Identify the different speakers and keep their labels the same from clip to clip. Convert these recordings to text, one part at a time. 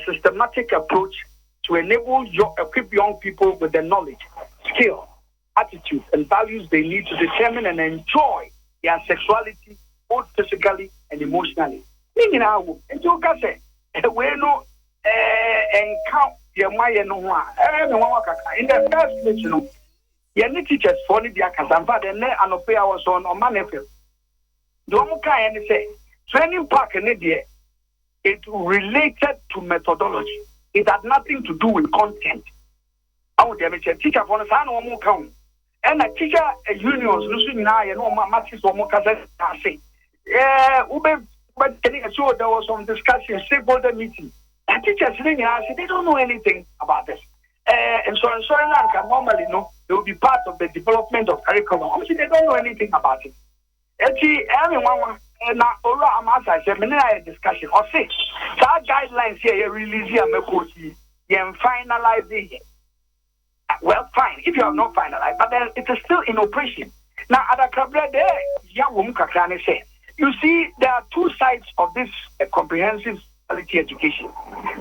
Speaker 1: systematic approach to equip young people with the knowledge, skill, attitude, and values they need to determine and enjoy their sexuality, both physically and emotionally. Meaning, and you can say, we know and count your my no one. In the first place, you know, your teachers for the Akazamba, and then an opera was on Manefil. Don't kind and say, training park in India, it related to methodology. It had nothing to do with content. I would have a teacher for the son or more count. And a teacher unions, losing now, and all my matches or more say, but so there was some discussion, stakeholder meeting. And teachers sitting here, they don't know anything about this. And so normally, no, they will be part of the development of curriculum. Obviously, they don't know anything about it. Everyone, now, I'm a discussion. Or say, that guidelines here, release here, and finalize it. Well, fine, if you have not finalized, but then it is still in operation. Now, at a club there, you see, there are two sides of this comprehensive quality education.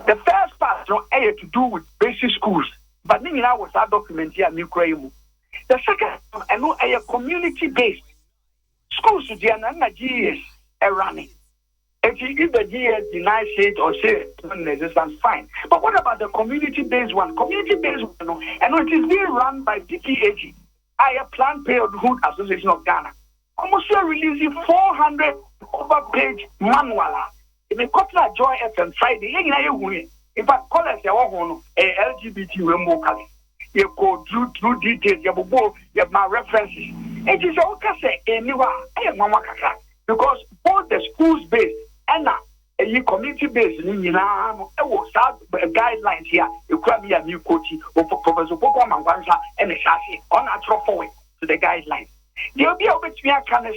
Speaker 1: The first part had to do with basic schools, but then was that document here, the second, I know, a community-based schools, the GES are running. If the GES denies it or says non-existence, fine. But what about the community-based one? Community-based one, and it is being run by PPAG, Planned Parenthood Association of Ghana. Almost releasing 400 over-page manual. In a couple of Joy FM Friday, in fact, call us your LGBT removal. You go through details, you have my references. It is okay, anywhere, because both the schools-based and a community-based, will start guidelines here. You could be a new coach or Professor Amankwa and a chassis on a throw forward to the guidelines. They'll be able to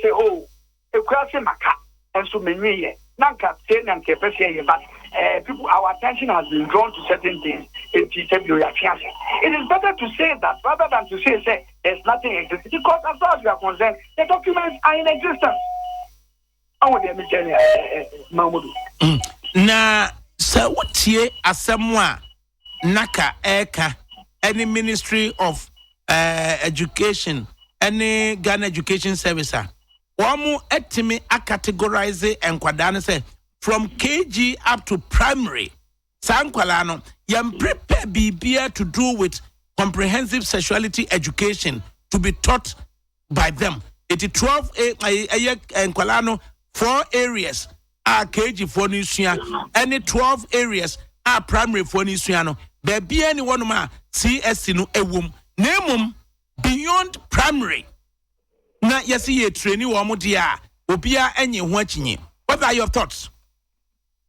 Speaker 1: say, oh, a Kwasi Maka, and so many Nanka, and but people, our attention has been drawn to certain things. It is better to say that rather than to say there's nothing existing, because as far as we are concerned, the documents are in existence.
Speaker 2: Na so what ye asemwa naka eka any Ministry of Education, any Ghana Education Service, wamu etimi a categorize enkwadane say from KG up to primary. Sankwalano yam prepare bibia to do with comprehensive sexuality education to be taught by them. It is 12 enkwalano 4 areas are KG for Nisuya, any 12 areas are primary for Nisuano. There be any one ma CSC no ewum. Name beyond primary. Na yesi ye trainee wamudia obia enye huachinye. What are your thoughts?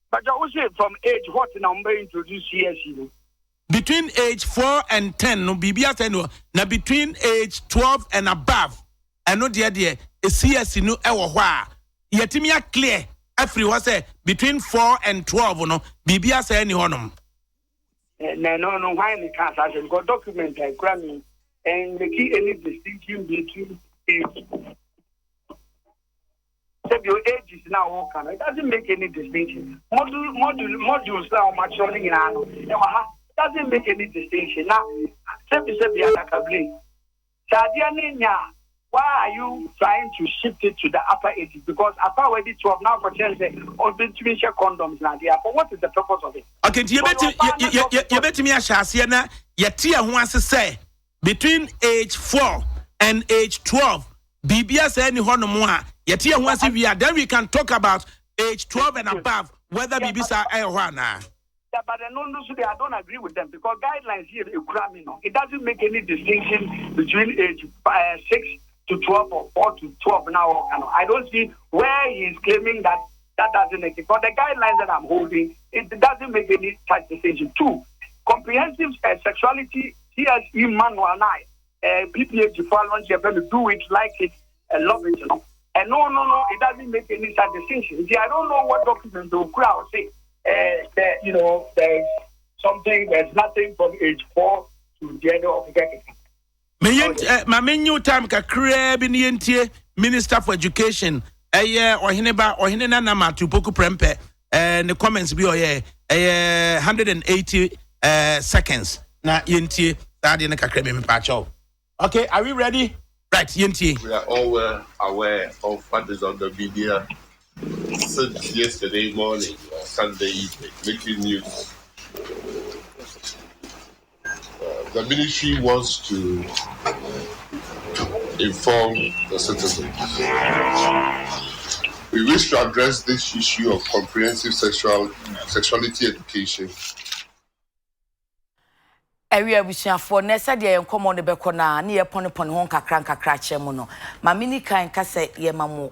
Speaker 1: But I would say from age what number introduce CSC?
Speaker 2: Between age 4 and 10, no bibia teno na between age 12 and above. I know dear a CSC no ewo hwa. Yetimia clear every was between 4 and 12 no bibia say any honum.
Speaker 1: No why in the case I got document like Grammy and the key any distinction between age. So your age is now all it doesn't make any distinction. Modules now maturing in ano. It doesn't make any distinction. Now simply say the other blame. Why are you trying to shift it to the upper ages? Because after already 12 now for children, or been to share condoms now. Therefore, what is the purpose of it?
Speaker 2: Okay, you bet me a shasiana, yatia who wants to say between age 4 and age 12, BBS any honomwa, yatia who wants to be then we can talk about age 12 and above, whether BBS are Iowana.
Speaker 1: Yeah, but I don't agree with them because guidelines here, it doesn't make any distinction between age 6 to 12 or 4 to 12 now. I don't see where he's claiming that doesn't exist. For the guidelines that I'm holding, it doesn't make any such distinction. 2, comprehensive sexuality, CSE manual 9, PPH for launch, you're going to do it, like it, and love it, And no, it doesn't make any such distinction. See, I don't know what document the crowd say. There's something, there's nothing from age 4 to the end of the decade.
Speaker 2: My menu time ka crab in the Minister for Education, or Hineba or Hinena Nama to Opoku Prempe, and the comments be 180 seconds. Na yenti that in kakra me pacho. Okay, are we ready? Right, yenti.
Speaker 3: We are all well aware of what is on the media since yesterday morning or Sunday evening, making news. The ministry wants to inform the citizens. We wish to address this issue of comprehensive sexuality education.
Speaker 4: Area for Nessa de Encomo de Becona, near Ponopon kakra chemono. Mamini kan kase ye mamu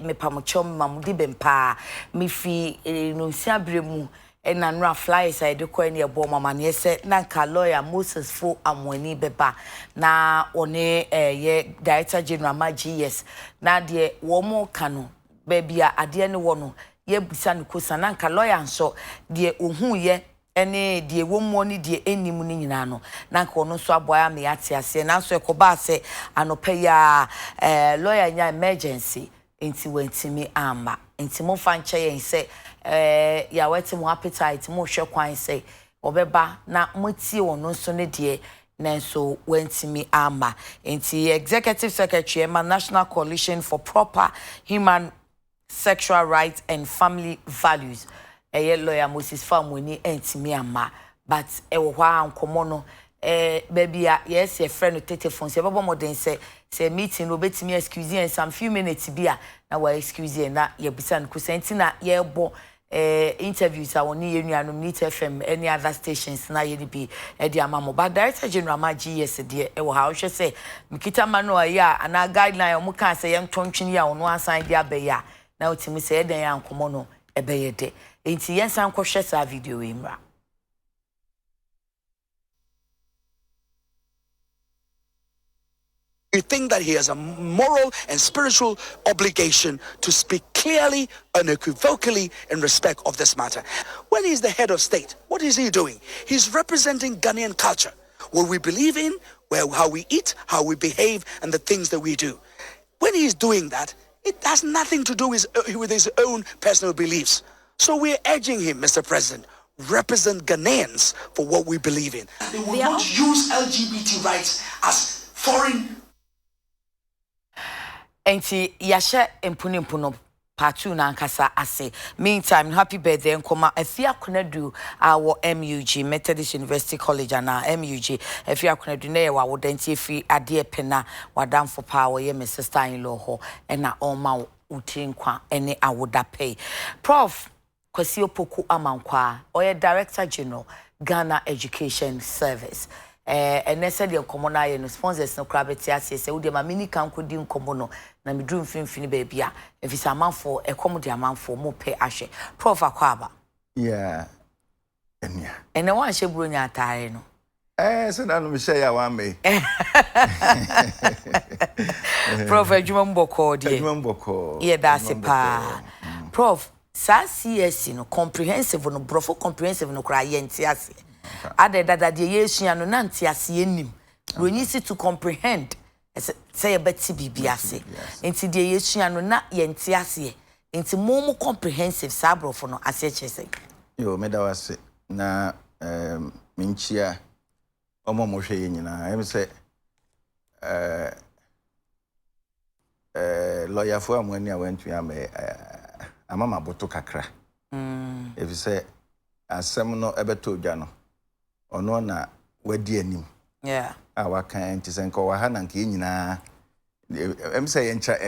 Speaker 4: me pamuchom mamudi bempa, mi fi no siabremu. And Nanra flies I do coin your bomb man, yes, Nanka lawyer Moses Fo Amweni Beba. Na one ye Director General my GES. Na de womo kanu, baby a dear no one, ye busan kusananka lawyer and so, dear uhu ye. Ene die wo money die enimu ni nyina no na nka ono so aboya me ate ase na so ekoba se anope ya lawyer nya emergency enti wentimi amba enti mo fa nche yen se ya weti mo appetite mo hwe kwan se obeba na motie ono so ne die nanso wentimi amba enti executive secretary ma National Coalition for Proper Human Sexual Rights and Family Values lawyer Moses Famweni entimi ama but ewo hwa ankomo no baby yes your friend no tete phone se babo modern say meeting no betimi excuse in some few minutes bia na wa excuse na ye bisa no kusenti na ye bo interviews a woni ye nuanom Neat FM any other stations na ye bi e di amamo but Director General ma GES de ewo ha wo hwe say mikita mano ya ana guideline o muka say ye ntontwini ya ono asan dia be ya na otimi say eden ya ankomo no ebeye de enti yensan ko hwe sa video imra.
Speaker 5: We think that he has a moral and spiritual obligation to speak clearly, unequivocally in respect of this matter. When he's the head of state, what is he doing? He's representing Ghanaian culture, what we believe in, how we eat, how we behave, and the things that we do. When he's doing that, it has nothing to do with his own personal beliefs. So we're urging him, Mr. President, represent Ghanaians for what we believe in. They will not use LGBT rights as foreign.
Speaker 4: Enti yashe empuno patu na nkasa ase. Meantime, happy birthday nkoma afia kunadu our MUG Methodist University College na MUG afia kunadu na ye wa wodenti fi ade pena wadam for power ye me sister in law ho na oma utinkwa ene awoda pay. Prof Kwasi Opoku Amankwa oye Director General Ghana Education Service. And they said the common no sponsors no crabeti ase se wo ma mini kan kodi nkomo no na me drum finfini baby a if it's a man for a comedy a man for mo pay ashe Prof akwaba
Speaker 6: yeah enya
Speaker 4: and the one she bronya atare no
Speaker 6: so na no me share ya wan me
Speaker 4: Prof adwuma mboko die
Speaker 6: adwuma mboko
Speaker 4: yeah that's it pa Prof sa CS no comprehensive no brofo comprehensive no kra yenti ase ade dada de yesua no na ntiase enim roni si to comprehend say beti bibiase enti de yesua no na ye ntiase enti mo comprehensive sabrofo no ase chese
Speaker 6: yo meda wase na minchia omo mo hwe nyina em say lawyer for amani awantu am amama boto kakra if say asem no ebeto dwa no ono na wadi anim
Speaker 4: yeah
Speaker 6: waka entisenko wa ha na nke nyina em say encha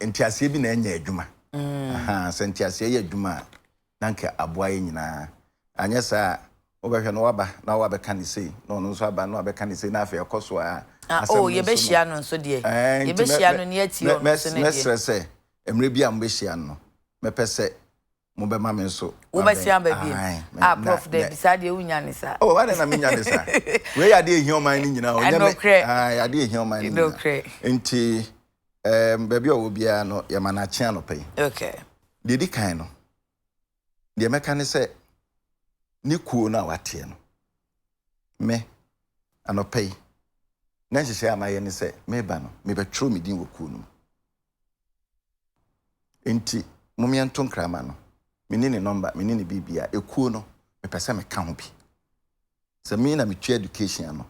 Speaker 6: entiase bi na enya adwuma aha sentiase ye adwuma na nke aboa nyina anya sa obehwe no waba na waba kan sei no no so aba no waba kan sei na afa ekoso a
Speaker 4: ye be hia no so de ye be hia no ne ati o so ne
Speaker 6: mesre se emre bi am be hia no mepese mo be ma me so
Speaker 4: wo be hia ba bi Prof de beside e unya ne sa
Speaker 6: why na me nya ne sa we ya de ehia man ni nyina o nya me ya de ehia man ni
Speaker 4: no cre
Speaker 6: enti baby o bia no ye ma na chia no pay
Speaker 4: okay
Speaker 6: de di kan no de meka ne se ni kuo na wate no me anopay na nhye amaye ne se me ba no me betro me din wo kuo no enti momianto nkrama no menini number menini bibia ekuo no me pese me ka ho bi se me na me twa education no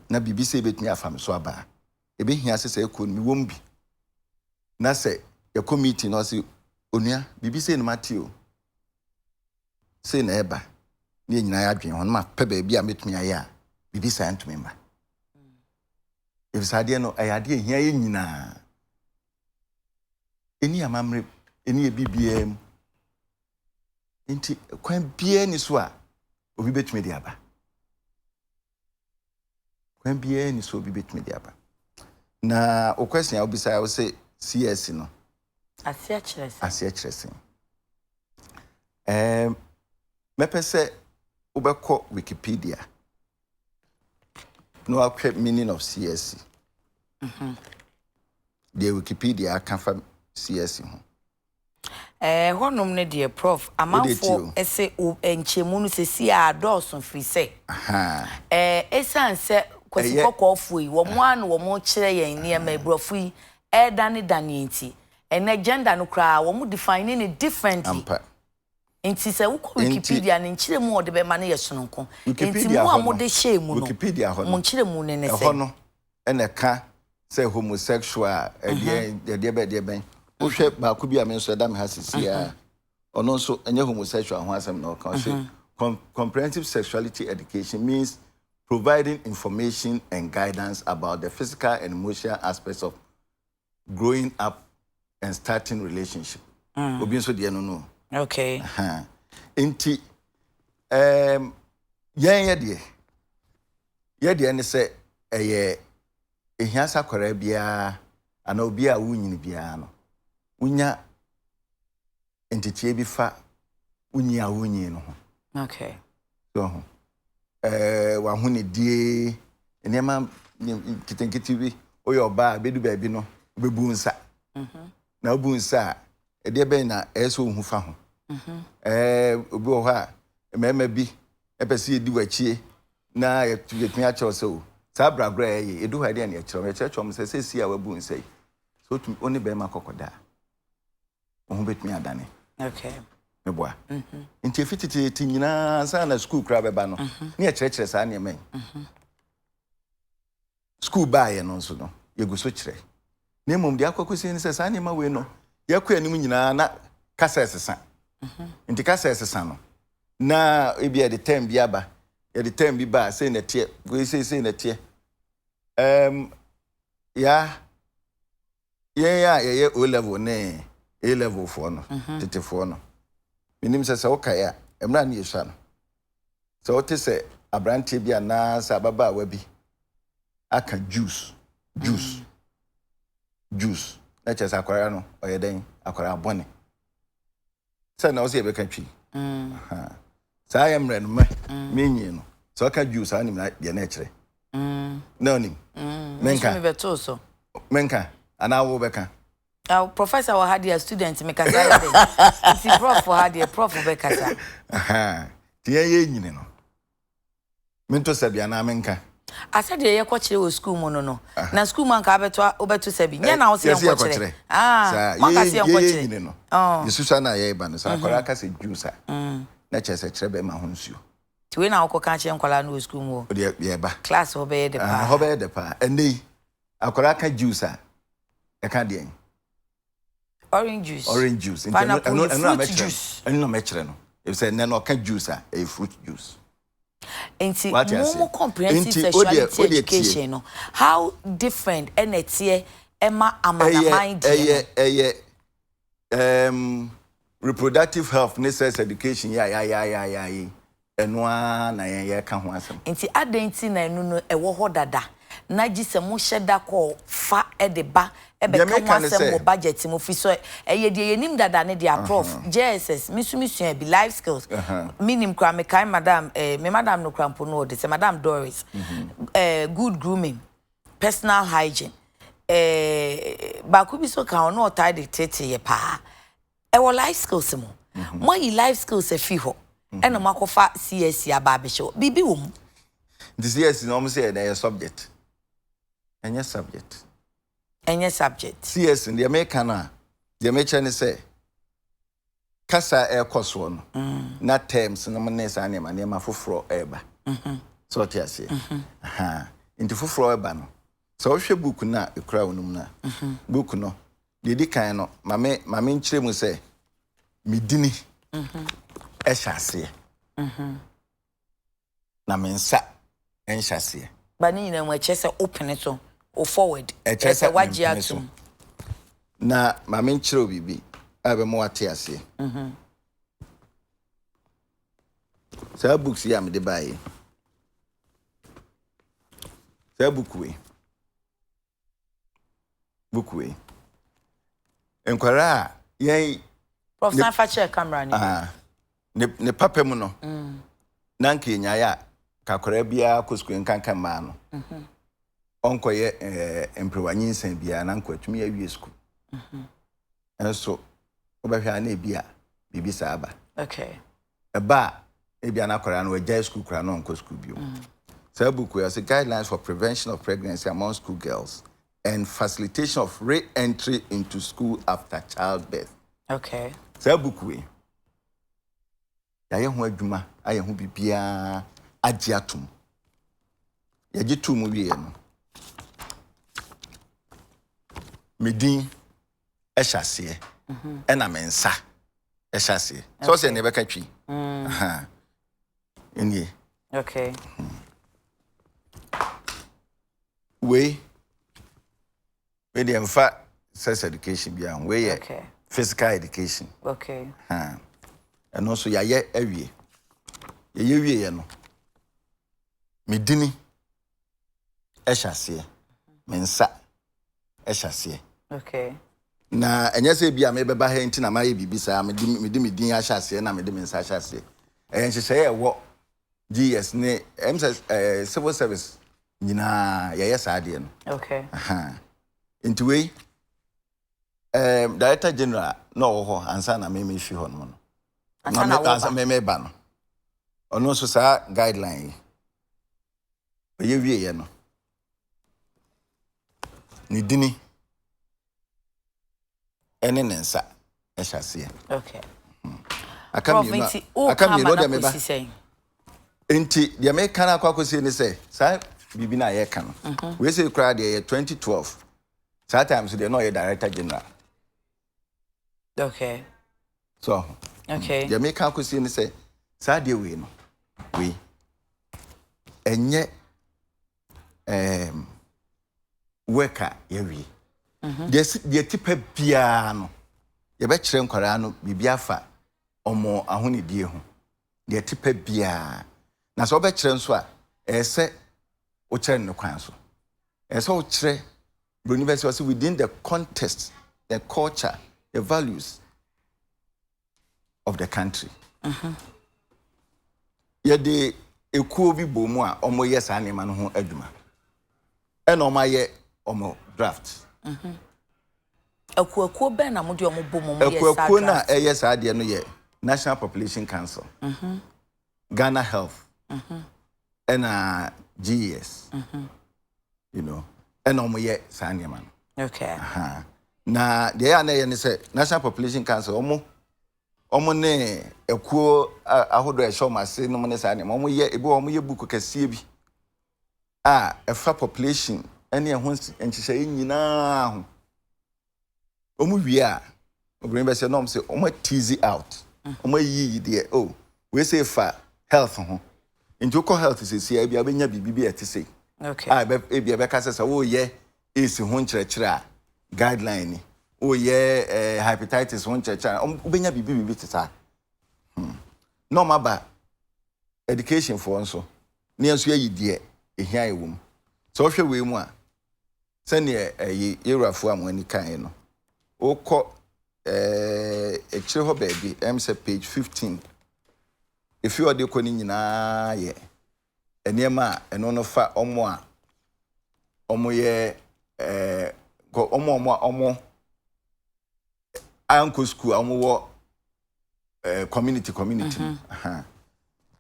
Speaker 6: na bibi se betumi afa me so aba ebe hia se ko mi wom bi na se ya committee no se onua bibi se no mate o se na eba ne nyina ya adwen ho na ma pe ba bi a metumi aya bibi sa ntumi mba ebisade no ayade hia ye nyina eni amamre eni e bibiem nti kwan bia ni so a obi betumi de aba kwan bia ni so obi betumi de aba na o question a obisa o say CS no
Speaker 4: asia
Speaker 6: kyerese mepese ubekọ Wikipedia no akwe meaning of CS the Wikipedia can fa CS ho
Speaker 4: honom ne de prof amanfo ese enchemu no se si adoson free say esan se Kwasi kokofo yi wo mo an wo mo kire yen ne ma ebrofo yi dane enti ene gender no kra wo mo define it differently enti se wo Wikipedia ne nkire mu ode be ma ne yesononko enti mo a mo de share mu no
Speaker 6: Wikipedia ho
Speaker 4: mo nkire mu ne se
Speaker 6: ho no ene ka say homosexual de be wo hwe ba ku bi a me nso da me ha sisia ono nso enye homosexual ho asem na o kan say comprehensive sexuality education means providing information and guidance about the physical and emotional aspects of growing up and starting relationship. Obi nso de no.
Speaker 4: Okay.
Speaker 6: Inti ye de ne se ehia sakwara bia ana obi a wunyini bia no. Unya entity bi fa unyi a wunyi no ho.
Speaker 4: Okay.
Speaker 6: So wa hu ne die enema kitenkiti bi oyo ba bedu ba bi no bebu nsa na obu nsa de be na eso hu fa ho obi o ha mema bi epese edi wachie na yetumi a chew so sa bragra ye edu ha de na chewom se si a wabu nsa so tumi oni be ma kokoda ohun betumi adane.
Speaker 4: Okay.
Speaker 6: Meboa. Nti fititi tinyina sa na school kra beba no. Ne ye kire sa ne men. School ba ye no nso no. Ye gu so kire. Ne mom de akwakosi ni se sa ne ma we no. Ye kwa anim nyina na kasa esesa. Nti kasa esesa no. Na ebi e de term bi aba. Ye de term bi ba say na tie. We say na tie. Ye O level ne A level for no. Tete for no. Minim se okay ya emra na yesha no so wote se abrante bia na sa baba wa bi aka juice na chese akwara no oyeden akwara bone se na wo se be ka twi sa ya mre no menyi no so aka juice ani na de na kire na onim menka
Speaker 4: me beto so
Speaker 6: menka ana wo be ka
Speaker 4: professor wa had a student me kasa ya dey si prof had a prof be kasa
Speaker 6: ti ye nyine no mento sabia na menka
Speaker 4: asa de ye kwa kire wo school mu no na school man ka obeto sabi nya na wo se kwa kire maka se kwa kire
Speaker 6: nyine no yesusa na ye ba no sa kwara ka se juice na chese kire be ma ho nsuo
Speaker 4: ti we na wo ka kire nkwala no school mu
Speaker 6: o de ye ba
Speaker 4: class ho be de pa
Speaker 6: ho be de pa eni akwara ka juice e ka de
Speaker 4: orange juice
Speaker 6: pineapple fruit juice no mechere no if say no ka juice a fruit juice
Speaker 4: enti more comprehensive sexuality education no how different enetie ema amanaman
Speaker 6: reproductive health ne sex education ya enwa na ye ka ho asem
Speaker 4: enti adenti na enu no ewo ho dada na gise mo hyeda ko fa edeba ebe ka wasem mo budget mo fi so eye de yenim dada ne dia prof GES misu be life skills minim kra me kai madam me madam no krampo no de se madam Doris good grooming personal hygiene ba ku bi so ka no tie de tete ye pa wo life skills mo yi life skills fi ho eno makofa CS aba be show bibi wo mu
Speaker 6: this CS no mo say na subject any subject
Speaker 4: any subject
Speaker 6: CS in the American the American say kasa ekoso no na terms no mo nesa na ma foforo eba so tiase aha inti foforo eba no so hwe book na ekura wonum na book no dedi kan no mame nkyere mu se medini ehase na mensa enhyase
Speaker 4: ba ni nyina mu eche open it o forward eche waji atum
Speaker 6: na mame nkyere obibi abe mo ate ase sa books ya me de bae sa book we enkwara yen
Speaker 4: Prof na fa check camera ni
Speaker 6: ne papa mu no na nke nya ya kakora bia kosku nkankan ma no onkoye employinsan bia na nkwatumi awie school enso obehwa na bia bibi saaba
Speaker 4: okay
Speaker 6: eba ebia na kwara na wagya school kwara no nko school bio so book we as guidelines for prevention of pregnancy among school girls and facilitation of re-entry into school after childbirth.
Speaker 4: Okay.
Speaker 6: So book we. Ya ye ho adwuma, aye ho bibia agye atom. Ya gye tu mu wie no. Medin ehwase na mensa ehwase. So say ne beka twi. Aha. Enie.
Speaker 4: Okay.
Speaker 6: We the emfa sex education bia we
Speaker 4: okay.
Speaker 6: Physical education.
Speaker 4: Okay.
Speaker 6: And also ya ye awie. Ye wie ye no. Medini ehwase. Mensa ehwase.
Speaker 4: Okay.
Speaker 6: Na enye se bia me beba he nti na ma ye bibisa me di medin ahwase na me di mensa ahwase. Enhye ye wo GES ne civil service nyina ye saade no.
Speaker 4: Okay.
Speaker 6: Into way Director General no ho ansa na me fi ho no. Ansa me ba no. Ono so sa guideline. Ye wie ye no. Ni dini ene nensa ehwase.
Speaker 4: Okay.
Speaker 6: Akam you know dem ba. Enti the American akwakosi ni say sa bibi na ye kan. We say crowd there 2012. Sometimes they know a Director General.
Speaker 4: Okay.
Speaker 6: So
Speaker 4: okay.
Speaker 6: The American akwakosi ni say sa de we no. We enye worker ye we. The tipe bia no. Ye be kire nkwara no bibia fa omo ahonidie ho. The tipe bia na so be kire nso a ese o kire no kwan so. Ese o kire the university within the context, the culture, the values of the country. Ye de ekuo bi bomu a omo yes anema no ho adwuma. E na omo ye omo draft.
Speaker 4: Ekuo ben na modi omo bomu yes draft.
Speaker 6: Ekuo na yes ade no ye National Population Council. Ghana Health. And GES. You know. And omo ye sa anema no.
Speaker 4: Okay.
Speaker 6: Na the ya na ye say National Population Council omo ne ekuo ahodo e show mase no ne sa anema omo ye book kase bi efa population ene ho enhyehye nyina ho omo wi a obìnrin be say no say omo tease out omo yi de we say fa health ho into health is say bia benya bibi etise
Speaker 4: okay
Speaker 6: e bia be ka say wo ye esi ho nkyerɛkyerɛ guideline ni wo ye hepatitis ho nkyerɛkyerɛ obenya bibi teta no maba education for nso ne enso yi de ehia ewum so hwɛ we mu a sɛne yerafo amani kan no okɔ ekire ho baabi say page 15 if you are the kɔ ni nyina ye eniema eno no fa omo a omo ye ko omo anko school omo wo community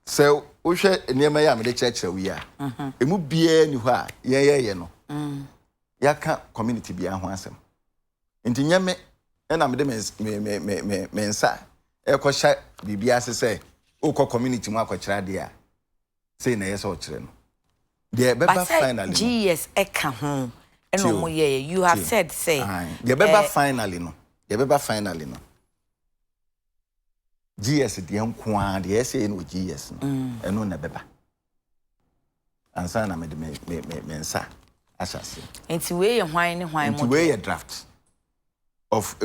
Speaker 6: so wo hwɛ eniema ya me de kyerɛkyerɛ wi a emu bia ni hɔ a ye no yaka community bia ho asɛm nti nyame na me de mensa ekosha bibia ase say ukọ community mu akọkira de a say na yes okire no de beba finally
Speaker 4: GES eka ho eno mo ye you have said say
Speaker 6: de beba finally no de beba finally no GES de nko a de say no GES no eno na beba ansa na me nsa asase
Speaker 4: enti we ye hwan ne hwan mo
Speaker 6: enti we ye draft of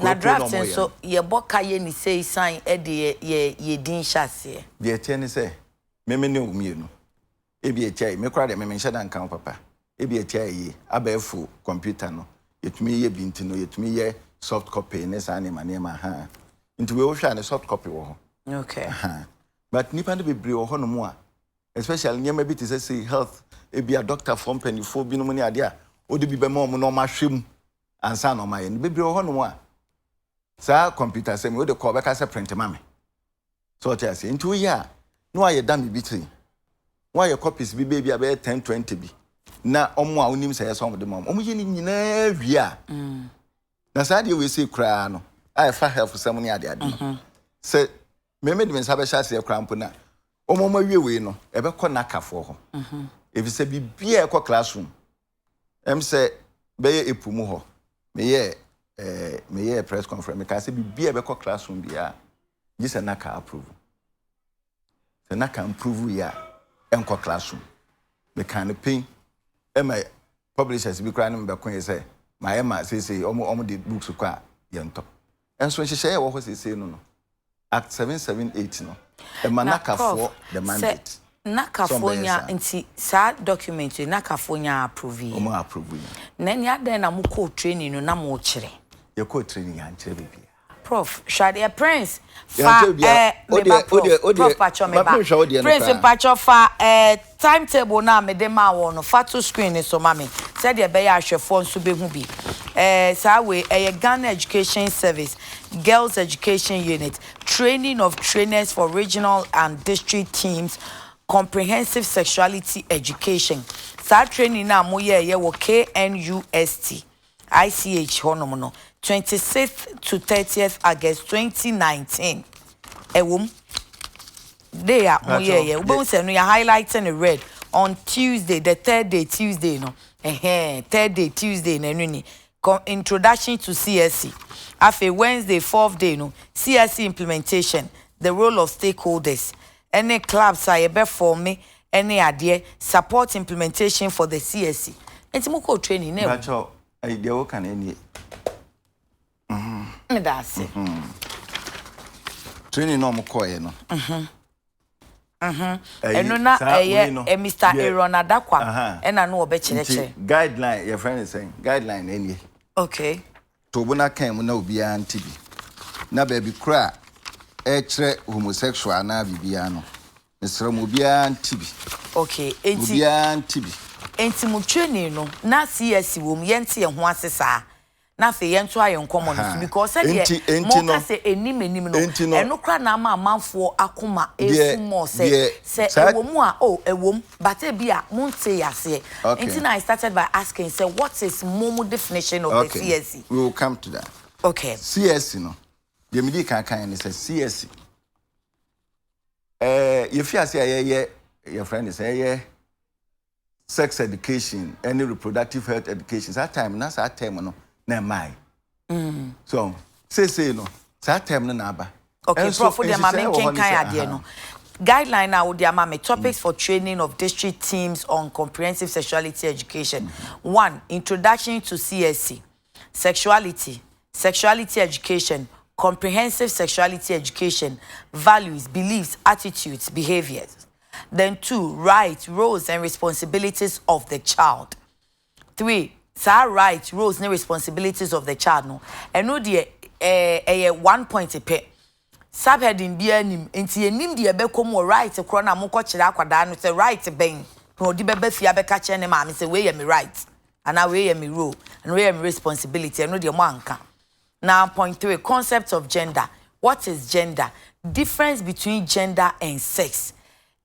Speaker 4: na draft so ye boka ye ni say sign e de ye din hyase
Speaker 6: de tie ni say me ne omienu ebi etia me kra de me nhyɛ dan kan papa ebi etia yi abafu computer no yetumi ye binti no yetumi ye soft copy ne sa ne ma ha nti we wo hwa ne soft copy wo ho
Speaker 4: okay
Speaker 6: but nipa de bebre wo ho no mo a especially nyema bi te say health ebi a doctor from penifo bi no mu ne ade a odi bi be ma mo no ma hwem ansa no ma ye bebre wo ho no mo a sa computer say me wo de ko be ka say print ma me so what I say nti wo ya no aye da me bi tin why your copies be baby about 10-20 bi na omo a onim say so de mom omo ye ni nyina wi a na sa de we say kra no I fa help some ni ade say me de mensa be sha say kra mpo na omo ma wie we no e be kọ na kafo ho if say bibia e kọ classroom say be ye epumu ho me ye press conference me ka say bibia e be kọ classroom bia just na ka approve se na ka approve ya enko classroom me kan pain my publishers be cry no be kon say my ema say omo the books kwa yento enso nhyehyɛ wo ho say no act 778 no e manaka for the mandate
Speaker 4: nakafonya nti sa document nakafonya approve
Speaker 6: omo approve
Speaker 4: na ni adan na mo call training no na mo kire
Speaker 6: ye call training ya nkyere bibia
Speaker 4: Prof, Shadia Prince, Prof Pacho Meba, Prince Pacho fa timetable na me de ma wo no fatu screen so mami. Said ye be ya hwefo nso be hu bi. Sa we Ghana Education Service, Girls Education Unit, training of trainers for regional and district teams, comprehensive sexuality education. Sa training na mo ye wo KNUST, ICH hono no. 26th to 30th August 2019. Ewum. They are we say no you highlighting in red on Tuesday, the third day Tuesday no. Third day Tuesday na ni. Introduction to CSC. After Wednesday, fourth day no. CSC implementation, the role of stakeholders. Any clubs are be for me, any idea support implementation for the CSC. Entimoko training na.
Speaker 6: Bacho, idea wo kan any
Speaker 4: me that's it.
Speaker 6: Training no mo koye no.
Speaker 4: Eno na Mr. Aaron Adakwa ena no obechereche.
Speaker 6: Guideline your friend is saying guideline any.
Speaker 4: Okay.
Speaker 6: To bona kan mu na obia ntibi. Na baby kra kire homosexual na bibia no. Mesra mo obia ntibi.
Speaker 4: Okay,
Speaker 6: obia ntibi.
Speaker 4: Enti mo training no na CS wom yente ye ho asesa. Na fe yento ayen komo no because said ye mo ka say enim no eno kra na ma amanfo akoma efumo say ewom a ewom but e bia mo nte yase enti na I started by asking say what is momo definition of the CSC.
Speaker 6: We will come to that.
Speaker 4: Okay.
Speaker 6: CSC no the midi kan say CSC you feel say your friend is say sex education any reproductive health education that time na that time no na mai so say no that time no na aba
Speaker 4: okay Prof for the mamen kan ade no guideline na wo dia mama topics for training of district teams on comprehensive sexuality education. 1 introduction to CSC, sexuality education, comprehensive sexuality education, values, beliefs, attitudes, behaviors. Then 2 rights, roles and responsibilities of the child. 3 rights, roles and responsibilities of the child no. And no de 1 point pe. Subheading bi anim enti enim de be kom right kro na mo ko kire akwada no say right ben. No di beba fia be ka kire ne ma me say we ye me right. And now we ye me role and we ye me responsibility and no de mo anka. Now point 3 concept of gender. What is gender? Difference between gender and sex.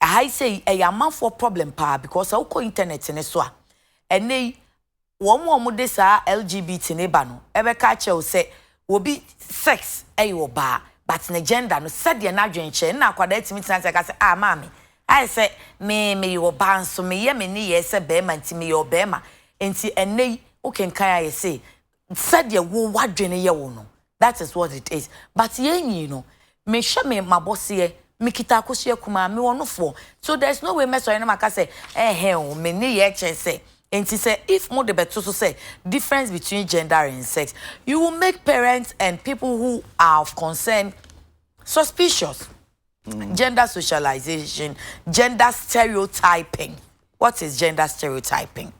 Speaker 4: I say a man for problem pa because I go internet ne so a. Ene wo de sa LGBT ne ba no ebe ka che o say obi sex wo ba but the gender no said the nadwen che na kwada timi tina say ka say ah mami I say me your ban so me ye me ni ye say be ma nti me your be ma enti enei o ken kan ya say said ye wo wadwene ye wo no that is what it is but ye nyi no me hwe me mabose me kita akosie kuma me wono fo so there's no way me so na maka say o me ni ye che say enti say if mo de beto so say difference between gender and sex you will make parents and people who are of concern suspicious. Gender socialization, gender stereotyping. What is gender stereotyping?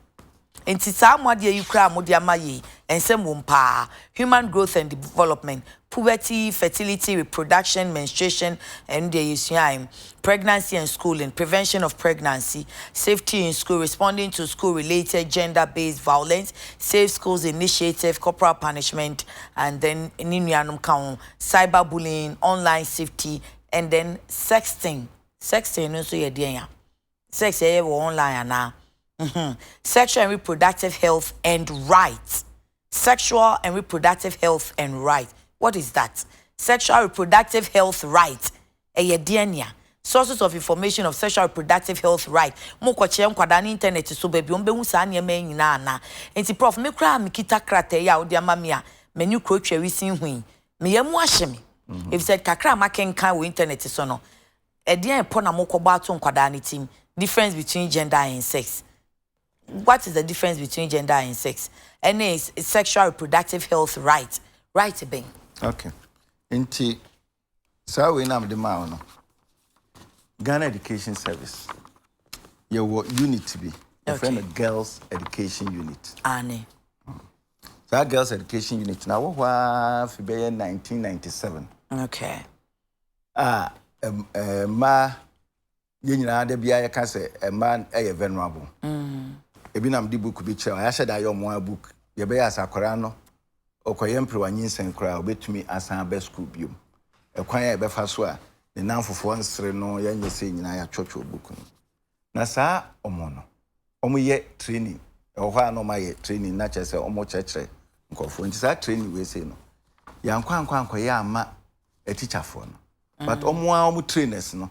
Speaker 4: Enti sa amade you kra amode amaye ensem wompa human growth and development, puberty, fertility, reproduction, menstruation, and the pregnancy and schooling, prevention of pregnancy, safety in school, responding to school related gender-based violence, safe schools initiative, corporal punishment, and then cyberbullying, online safety, and then sexting. Sexting also ye dia. Sex ye online na. Sexual and reproductive health and rights. Sexual and reproductive health and rights. What is that? Sexual reproductive health rights. Diania. Sources of information of sexual reproductive health right. Mo kwache nkwada na internet so baby ombehu sa nyema nyina na. Enti prof me kra me kita krate ya odi amame a menu kro twa wisin hui. Me yemu ahye me. If said kakra makenkan wo internet so no. Edian po na mo kwoba ato nkwada na team. Difference between gender and sex. What is the difference between gender and sex? And it's sexual reproductive health right. Right being.
Speaker 6: Okay. Inti so we nam de ma no. Ghana Education Service. Your unit to be. A friend of Girls Education Unit.
Speaker 4: Annie.
Speaker 6: So our Girls Education Unit now what for 1997.
Speaker 4: Okay.
Speaker 6: Ma yenyina de bia ye ka say man vulnerable. Ebi nam di book bi che I said ayo mo book ye be as akora no okoye mprewanyin kra obetumi asan be school biom ekwan ye be fa so a ne nanfofo nsere no ye nyese nyina ya chocho book no na sa omo no omo ye training ho no ma ye training na che say omo chekere nkofo nti sa training we say no ya nkwa ye ama a teacher for no but omo trainers no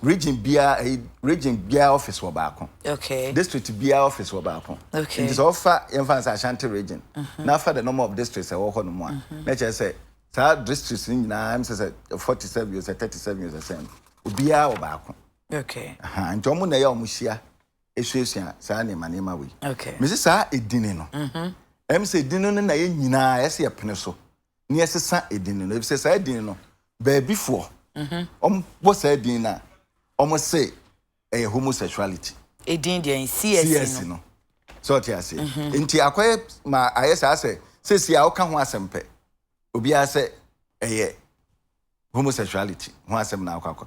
Speaker 6: region bia office wo baako.
Speaker 4: Okay.
Speaker 6: District bia office wo baako.
Speaker 4: Okay.
Speaker 6: It is offer emphasis Ashanti region. Now for the number of districts e wo ho no mo a. Na che say sa districts ni na am say 47 years 37 years same. Obia wo baako.
Speaker 4: Okay.
Speaker 6: Nti omo na ya omo hia esuesua sa na manema we.
Speaker 4: Okay.
Speaker 6: Me say sa edini no. Em say edini no na ye nyina ye say pene so. Ni esesa edini no. If say sa edini no ba before what's that dinner? Almost say a homosexuality.
Speaker 4: A dinner in CS
Speaker 6: no. So I say. Inti akwaye ma ayesa say si a oka ho asempe. Obi a say homosexuality. Ho asem na akwa.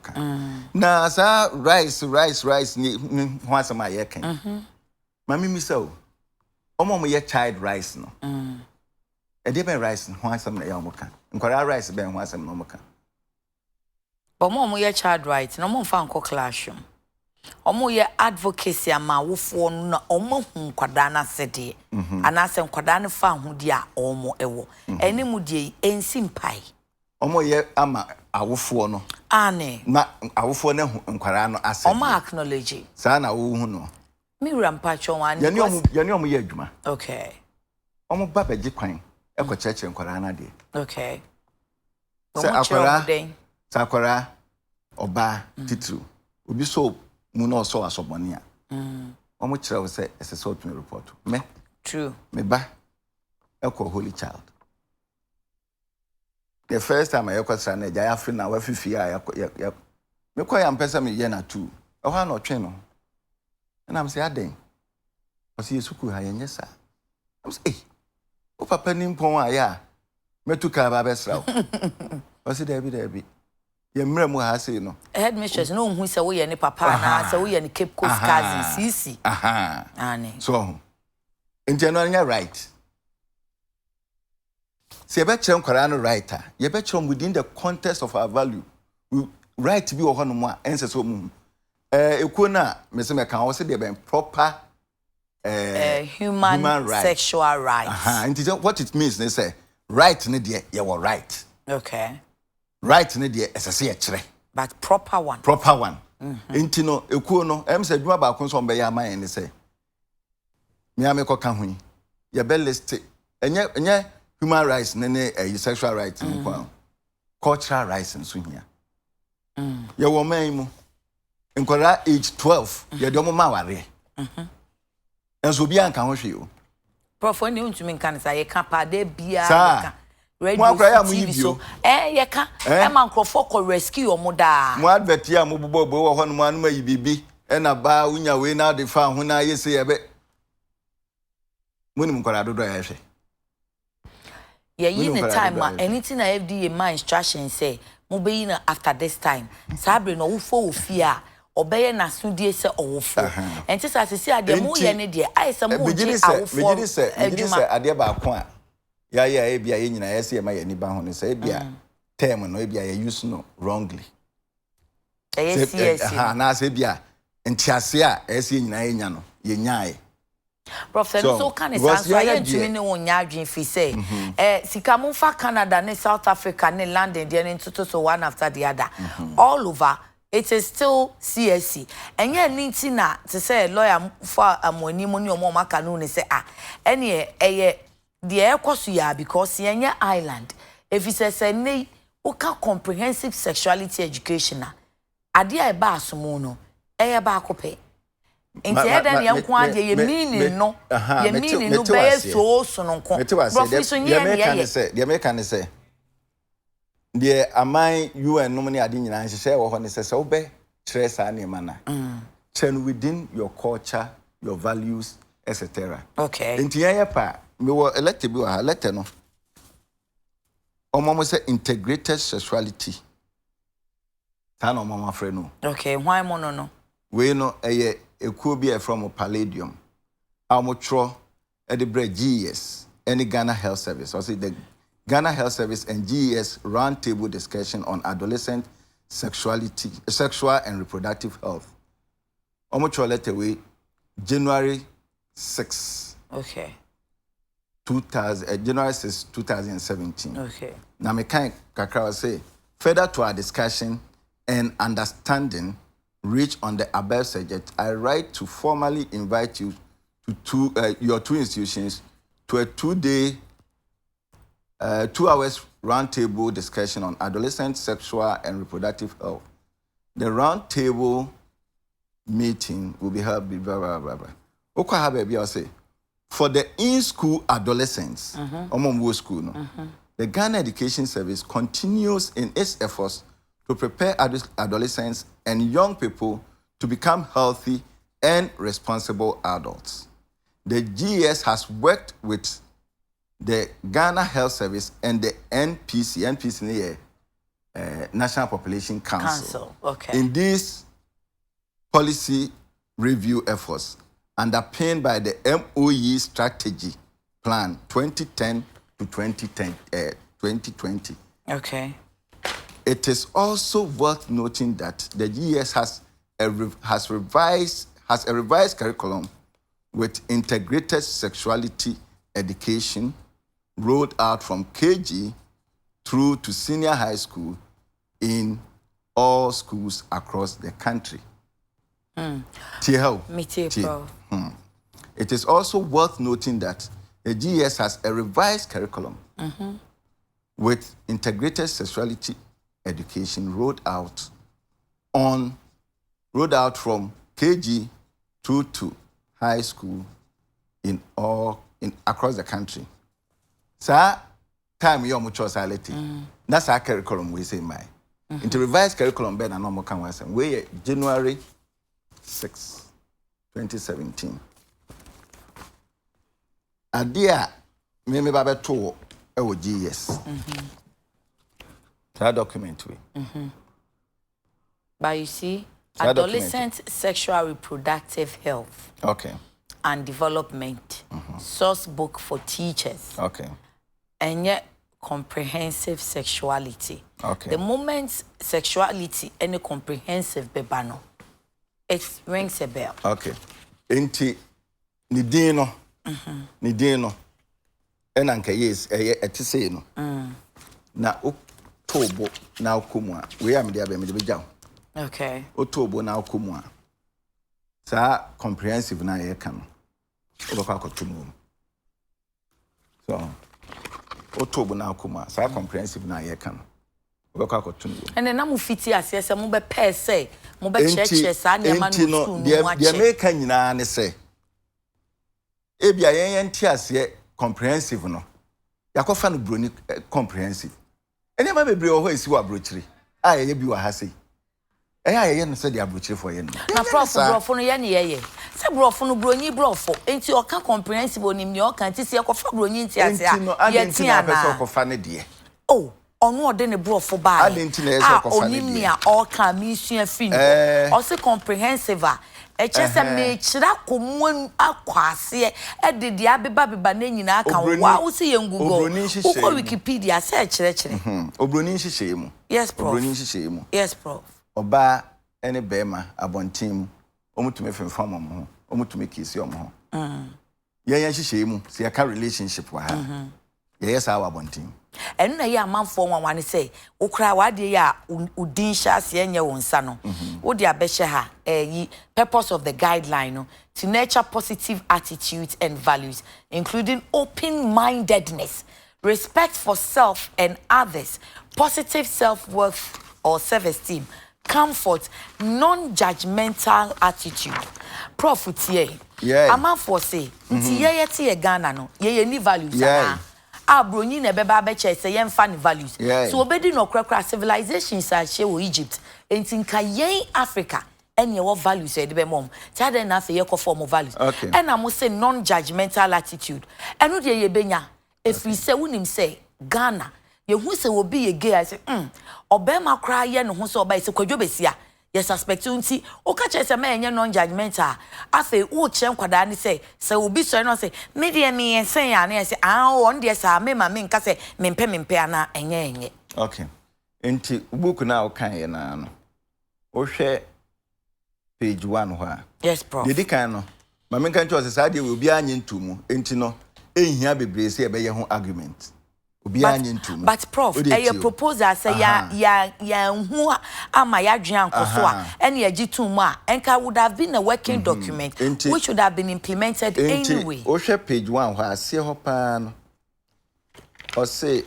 Speaker 6: Na sa rice ni ho asem aye kan. Mami mi so. Omo mo ye child rice no. E dey ben rice ho asem na ya omo kan. Nkwara rice ben ho asem na omo kan.
Speaker 4: But mo ye child right no mo fa nko classroom omo ye advocacy ama wofo no omo hu kwada na sede anase kwada ne fa hu dia omo ewo ene mu die ensi mpai
Speaker 6: omo ye ama awofo no
Speaker 4: ane
Speaker 6: na awofo ne hu nkwara no asede
Speaker 4: omo acknowledge
Speaker 6: sa na wo hu no
Speaker 4: mi rampa chon wan
Speaker 6: yani omo ye adwuma.
Speaker 4: Okay.
Speaker 6: Omo ba beji kwan ekocheche nkwara na de.
Speaker 4: Okay.
Speaker 6: Sa akwara Sakora oba titru obi so mu no so asobone a omo kire wo say esese otun report me
Speaker 4: true
Speaker 6: me ba ekọ holy child the first time I kwasra na ja ya na wa fifi a ya me kwa ya mpesa me ye na tu e ho na otwe no na am say aden o si yesuku ha yenye sa am say o papa ni mpon a ya metuka ba besra o si debi Yemre mu ha say no.
Speaker 4: Headmistress no hu say wo ye ne papa na say wo ye ne Cape Coast cousin CC. Ani.
Speaker 6: So in general right. Se be chere nkwara no right a, ye be chere within the context of our value. Right bi wo ho no mu a ense so mu. Ekuo na me se me kan wo se de be proper
Speaker 4: human right. Sexual rights.
Speaker 6: And what it means they say right ne de ye were right.
Speaker 4: Okay.
Speaker 6: right ne de esese e
Speaker 4: but proper one
Speaker 6: enti no ekuo no em se dwuma ba kon so mbe ya man ne se me ameko ka hu ye be list enye human rights ne sexual rights nko cultural rights nso hia ye wo man mu nkwara age 12 ye de mo ma ware enso bi anka ho hwe o
Speaker 4: Prof oni untumi nka ne sa ye ka pa de bia
Speaker 6: ka
Speaker 4: radio TV so ye ka e man crofo ko rescue omo da
Speaker 6: mo advert ya mo bobo wo ho no mo anu mayi bibi e na ba unya we na de fa ho na yese ye be muni mkwara dodo ya hwe
Speaker 4: ye yin the time anything na FDA my instruction say mo be yin after this time sabre no wo fo ofia obeye na sudie se owofo enti sa sisi ade mo ye ne de ai se mo ji awofo
Speaker 6: begini se ade ba ko a ya e bia ye nyina ye se ma ye ni ba ho ne se bia term no e bia ye use no wrongly
Speaker 4: yes
Speaker 6: na se bia ntiase a e se nyina ye nya no ye nyae
Speaker 4: Prof so can is answer ye ntumi ne wonya adwen fi say sika mo fa Canada ne South Africa ne London there into so one after the other all over it is still CSC and ye niti na to say lawyer for amoni money omo maka no ne say ene eye the ekosu ya because yenye island if you say nei uka comprehensive sexuality education ade e ba asomo no eye ba akope enti eden ye nko ade ye meaning no ye meaning no be so no nko professor ye
Speaker 6: the American say the amai UN no money ade nyina nhye wo ho ne se wo be kire sa na ema na turn within your culture your values etc.
Speaker 4: Okay
Speaker 6: enti ye pa me wo elect bi wa letter no omo say integrated sexuality ta no omo afre no
Speaker 4: okay why mo no
Speaker 6: we no eye ekuo bi e from Palladium amotro e de bre GES any Ghana Health Service or say the Ghana Health Service and GES roundtable discussion on adolescent sexuality, sexual and reproductive health. Omotro letter way January 6.
Speaker 4: Okay.
Speaker 6: January 6, 2017.
Speaker 4: Okay.
Speaker 6: Now me kind kakra say further to our discussion and understanding reach on the above subject, I write to formally invite you to your two institutions to a 2-day 2 hours roundtable discussion on adolescent sexual and reproductive health. The roundtable meeting will be held blah blah blah blah. Okwa baby I say for the in-school adolescents, school no. The Ghana Education Service continues in its efforts to prepare adolescents and young people to become healthy and responsible adults. The GES has worked with the Ghana Health Service and the NPC National Population Council.
Speaker 4: Okay.
Speaker 6: In these policy review efforts, underpinned by the MOE strategy plan 2010 to 2020.
Speaker 4: Okay.
Speaker 6: It is also worth noting that the GES has a revised curriculum with integrated sexuality education rolled out from KG through to senior high school in all schools across the country. It is also worth noting that the GES has a revised curriculum with integrated sexuality education rolled out from KG through to high school in across the country. Sa time you much society. That's our curriculum we say my. Into revised curriculum ben and normal can we say we January 6, 2017. Adia me baba to e GES. That document we.
Speaker 4: But you see, adolescent sexual reproductive health.
Speaker 6: Okay.
Speaker 4: And development. Source book for teachers.
Speaker 6: Okay.
Speaker 4: And yet comprehensive sexuality.
Speaker 6: Okay.
Speaker 4: The moment sexuality any comprehensive bebano, it rings a bell.
Speaker 6: Okay. Enti nidino. Nidino. Enanka yes, eti say no. Na tobo na okomwa we am dia be me de jaw
Speaker 4: okay
Speaker 6: otobo na okomwa sa comprehensive na ye kan obekwa akotumu so otobo na okomwa sa comprehensive na ye kan obekwa akotumu
Speaker 4: ene na mu fiti asese mu be pay say mu be cheche sa na ma no school no wa che
Speaker 6: dia make nyina ne say ebia yen ti ase comprehensive no yakofa no broni comprehensive ene ma bebre o ho esi wa brochiri ye bi wa ha sei ye no se dia brochiri for ye no
Speaker 4: na prof brofo no ye ne ye se brofo no broni brofo enti o ka comprehensive onim ne o kan ti se kofa broni nti ase
Speaker 6: ye ti na person kofa ne de
Speaker 4: oh onu ode ne brofo ba onim ne a o ka mi sua fi o se comprehensive a echese me chira komu akwase de de abeba na nyina aka wa wo se ye ngugo ko Wikipedia se chire
Speaker 6: obroni nhihye mu
Speaker 4: yes prof
Speaker 6: obroni nhihye mu
Speaker 4: yes prof
Speaker 6: oba ene bema abontim omutumi femfam mo omutumi kisi omo ye nhihye mu se ya ka relationship wa ha ye yes awa abontim
Speaker 4: enu na ye amanfo wanwane say ukra wade ya udin sha se enye wonsa no wo de abehye ha yi purpose of the guideline no to nurture positive attitudes and values including open-mindedness, respect for self and others, positive self-worth or self-esteem, comfort, non-judgmental attitude. Prof tie amanfo say nti ye ye Ghana no ye ni values broni na beba be che say yen fa ne values so obedi no krakra civilizations a che wo Egypt enti nka yen Africa ene wo values e de be mom ta den na fe ye ko form values and am say non judgmental attitude eno de ye benya efri se wonim say Ghana ye hu se wo bi ye gay I say obema kra ye no hu se oba se kwadwo besia ye suspect unti o ka che se ma enye non judgmental afa wo che nkwada ni se obi so no se me de me ensen ya na se on de sa me ma me nka se mempe ana enye
Speaker 6: okay enti book na o kan ye na no o hwe page 1 ho a
Speaker 4: yes prof
Speaker 6: de kan no ma me kan cho se sa de obi anye ntumu enti no ehia bebre se e be ye ho argument
Speaker 4: but prof a proposal say ya hu ama ya dwan koso a ene ya gitum a enka would have been a working document which should have been implemented anyway
Speaker 6: o hwe page 1 ho ase ho pa no o say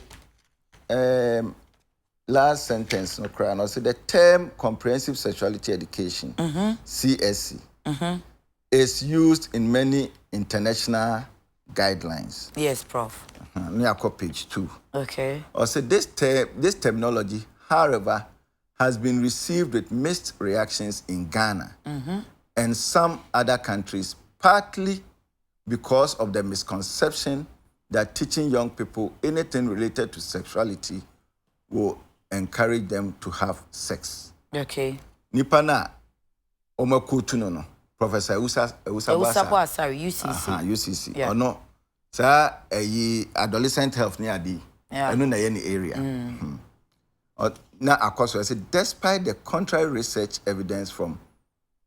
Speaker 6: last sentence no cry no say the term comprehensive sexuality education CSE is used in many international guidelines.
Speaker 4: Yes, Prof.
Speaker 6: Near page 2.
Speaker 4: Okay.
Speaker 6: Also, this terminology, however, has been received with mixed reactions in Ghana and some other countries, partly because of the misconception that teaching young people anything related to sexuality will encourage them to have sex.
Speaker 4: Okay.
Speaker 6: Nipana Omakutu no. Professor Usabasa,
Speaker 4: sorry, UCC.
Speaker 6: UCC. Yeah. Or no, sir, adolescent health near the any area. Now, of course, I said, despite the contrary research evidence from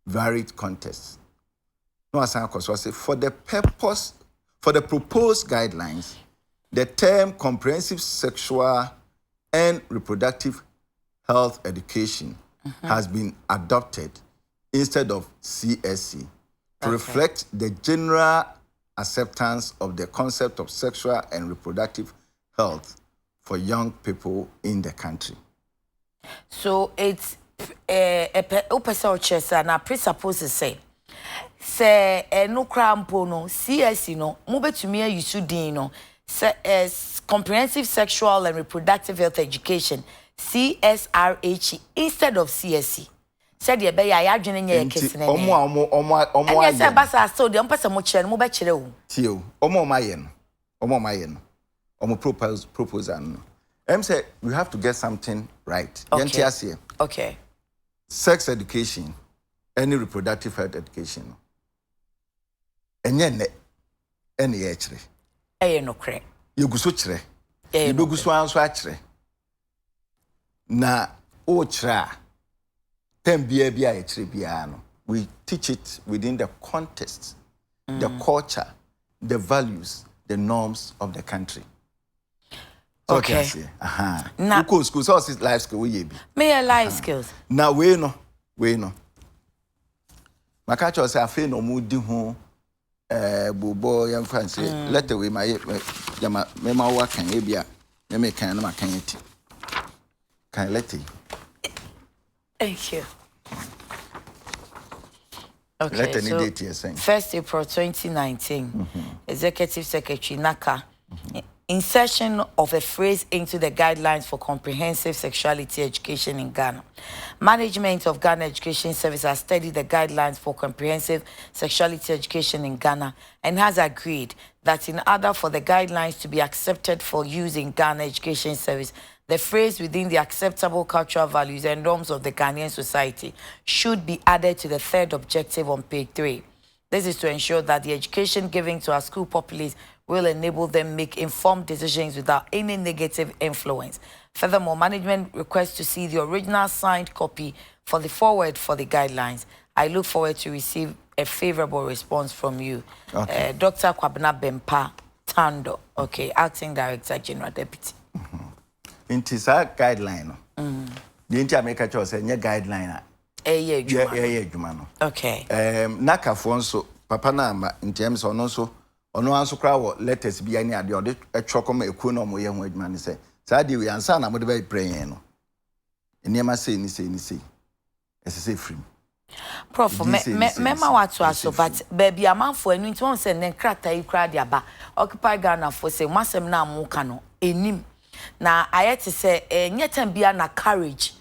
Speaker 6: varied contexts, no, I say, for the proposed guidelines, the term comprehensive sexual and reproductive health education has been adopted instead of CSE to reflect the general acceptance of the concept of sexual and reproductive health for young people in the country.
Speaker 4: So it's a person na presuppose say no crampo no CSE no mo betumi ayisu din no say comprehensive sexual and reproductive health education CSRH instead of CSE. Said ye be ya adwene nye kesene ne omo aye say basa so de mpese mo kire mo be kire o
Speaker 6: tio omo maye no omo proposal no say we have to get something right
Speaker 4: okay
Speaker 6: sex education any reproductive health education enye ne ene ye kire
Speaker 4: no kire
Speaker 6: yeguso kire yeguso anso a kire na o kire we teach it within the context, the culture, the values, the norms of the country.
Speaker 4: Okay.
Speaker 6: Na school so life skill we be.
Speaker 4: Me life skills.
Speaker 6: Na we no. Maka cho say afi no mu di ho bobo yan fancy. Let away my yama me ma wa kan e bia. Me me kan na ma kan eti. Kan let it.
Speaker 4: Thank you. Okay,
Speaker 6: let any
Speaker 4: so
Speaker 6: date you're saying.
Speaker 4: 1st April 2019, Executive Secretary Naka, insertion of a phrase into the guidelines for comprehensive sexuality education in Ghana. Management of Ghana Education Service has studied the guidelines for comprehensive sexuality education in Ghana and has agreed that in order for the guidelines to be accepted for use in Ghana Education Service, the phrase within the acceptable cultural values and norms of the Ghanaian society should be added to the third objective on page 3. This is to ensure that the education given to our school populace will enable them make informed decisions without any negative influence. Furthermore, management requests to see the original signed copy for the forward for the guidelines. I look forward to receive a favorable response from you.
Speaker 6: Okay.
Speaker 4: Dr. Kwabena Bempa Tando, okay, Acting Director General Deputy.
Speaker 6: Inti sa guideline no. The inti America cho say nye guideline a. No.
Speaker 4: Okay.
Speaker 6: Naka fo nso papa na amba inti em so no nso ono anso kra wo letters bi ani ade ode etwoko ma ekuo no mo ye ho adwuma ne say sa de we ansa na mo de be prayer no. Eniema say ni esese free.
Speaker 4: Prof, mema watu aso but baby amanfo anu nti won say ne krata yi kra de aba occupy Ghana for say masem na amuka no enim na ayete say nyetan bia na courage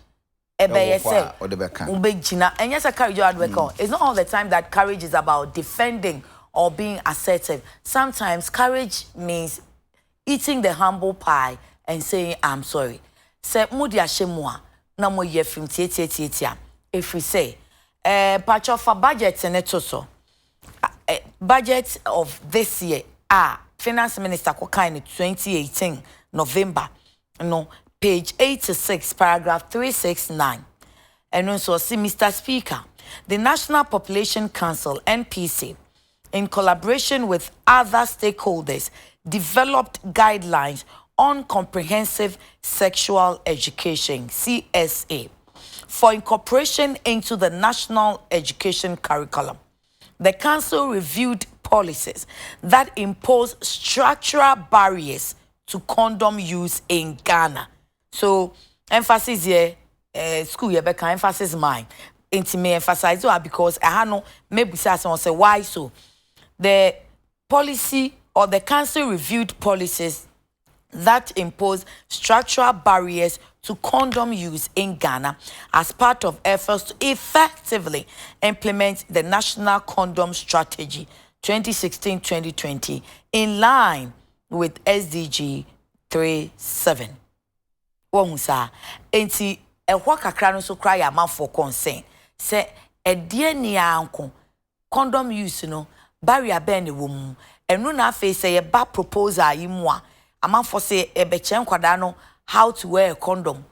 Speaker 4: ebe say ubegina enye say courage adweka. It's not all the time that courage is about defending or being assertive. Sometimes courage means eating the humble pie and saying I'm sorry. Say mudi ashemwa na mo ye film tietia if we say patch of a budget and so budget of this year Finance Minister Kokaini 2018 November no page 86 paragraph 369 and also see Mr. Speaker, the National Population Council NPC in collaboration with other stakeholders developed guidelines on comprehensive sexual education CSA for incorporation into the national education curriculum. The council reviewed policies that impose structural barriers to condom use in Ghana. So, emphasis here, school here, but emphasis mine. Intimate emphasize because I have no maybe someone say why so. The policy or the council reviewed policies that impose structural barriers to condom use in Ghana as part of efforts to effectively implement the National Condom Strategy 2016-2020 in line with SDG 37. Womusa enti ehwa kakra no so kra ya man for concern say edie ni anko condom use no barrier ben wo mu enu na afa say ye ba proposal yi mu a aman for say ebechen kwada no how to wear a condom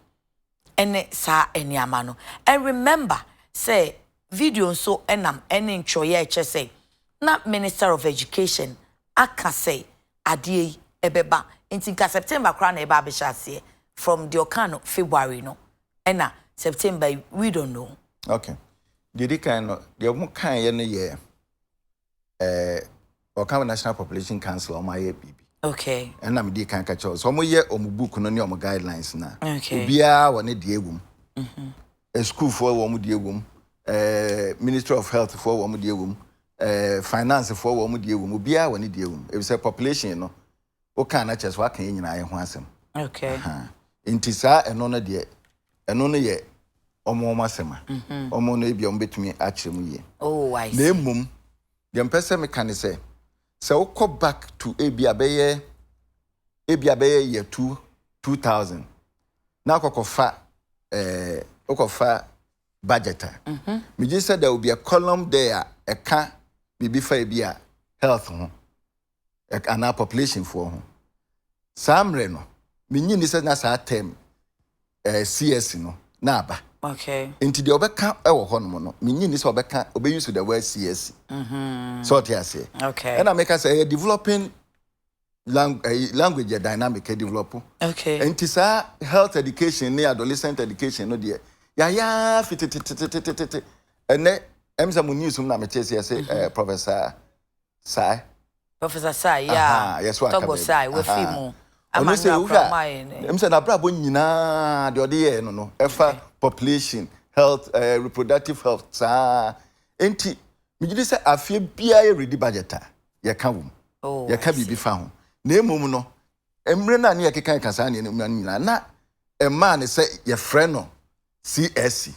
Speaker 4: ene sa eniama no. And remember say video so enam ene nchoye eche say na Minister of Education aka say adie ebeba enti ka September kra na eba abishase from the Okano February no ena September we don't know.
Speaker 6: Okay. Did it kind of the mo kan ye no ye Okano National Population Council o my BB.
Speaker 4: Okay.
Speaker 6: And I'm the can catch us. So mo ye omu book no ni omu guidelines na.
Speaker 4: Okay.
Speaker 6: Obia woni de egum. A school for omu de egum. Ministry of Health for omu de egum. Finance for omu de egum. Obia woni de egum. If say population no o kan na chese wa kan nyina ye ho asem.
Speaker 4: Okay.
Speaker 6: Inti sa eno no de eno no ye omo masema. Omo no ebia ombetumi akyeremu ye.
Speaker 4: Oh, I see.
Speaker 6: Na emum the person me can say so we go back to ebia beye year 2000 na kokofa okofa budgeter me just said there will be a column there a can bibi fa ebia health ho and our population for ho samre no me nyini say na sa term CS no na aba.
Speaker 4: Okay.
Speaker 6: Into the obeka ewo ho no no me nyini say obeka obe use the word CS. So what you say.
Speaker 4: Okay.
Speaker 6: And I make us say developing language dynamic develop.
Speaker 4: Okay.
Speaker 6: And this health education, adolescent education, no dear. Yeah, fit. And then Emsa Muniz, say, Professor Sai.
Speaker 4: Professor Sai, yeah.
Speaker 6: Yes, what
Speaker 4: Togo Sai, we feel
Speaker 6: I'm saying, I'm saying, a brabo nina, the idea, no, population, health, reproductive health, enti, me say, I feel BIA ready budgeta, ya come, ya can be found. Name no, Emrena near Kikan Kasani, na, a man is say, your friend, no, CSC.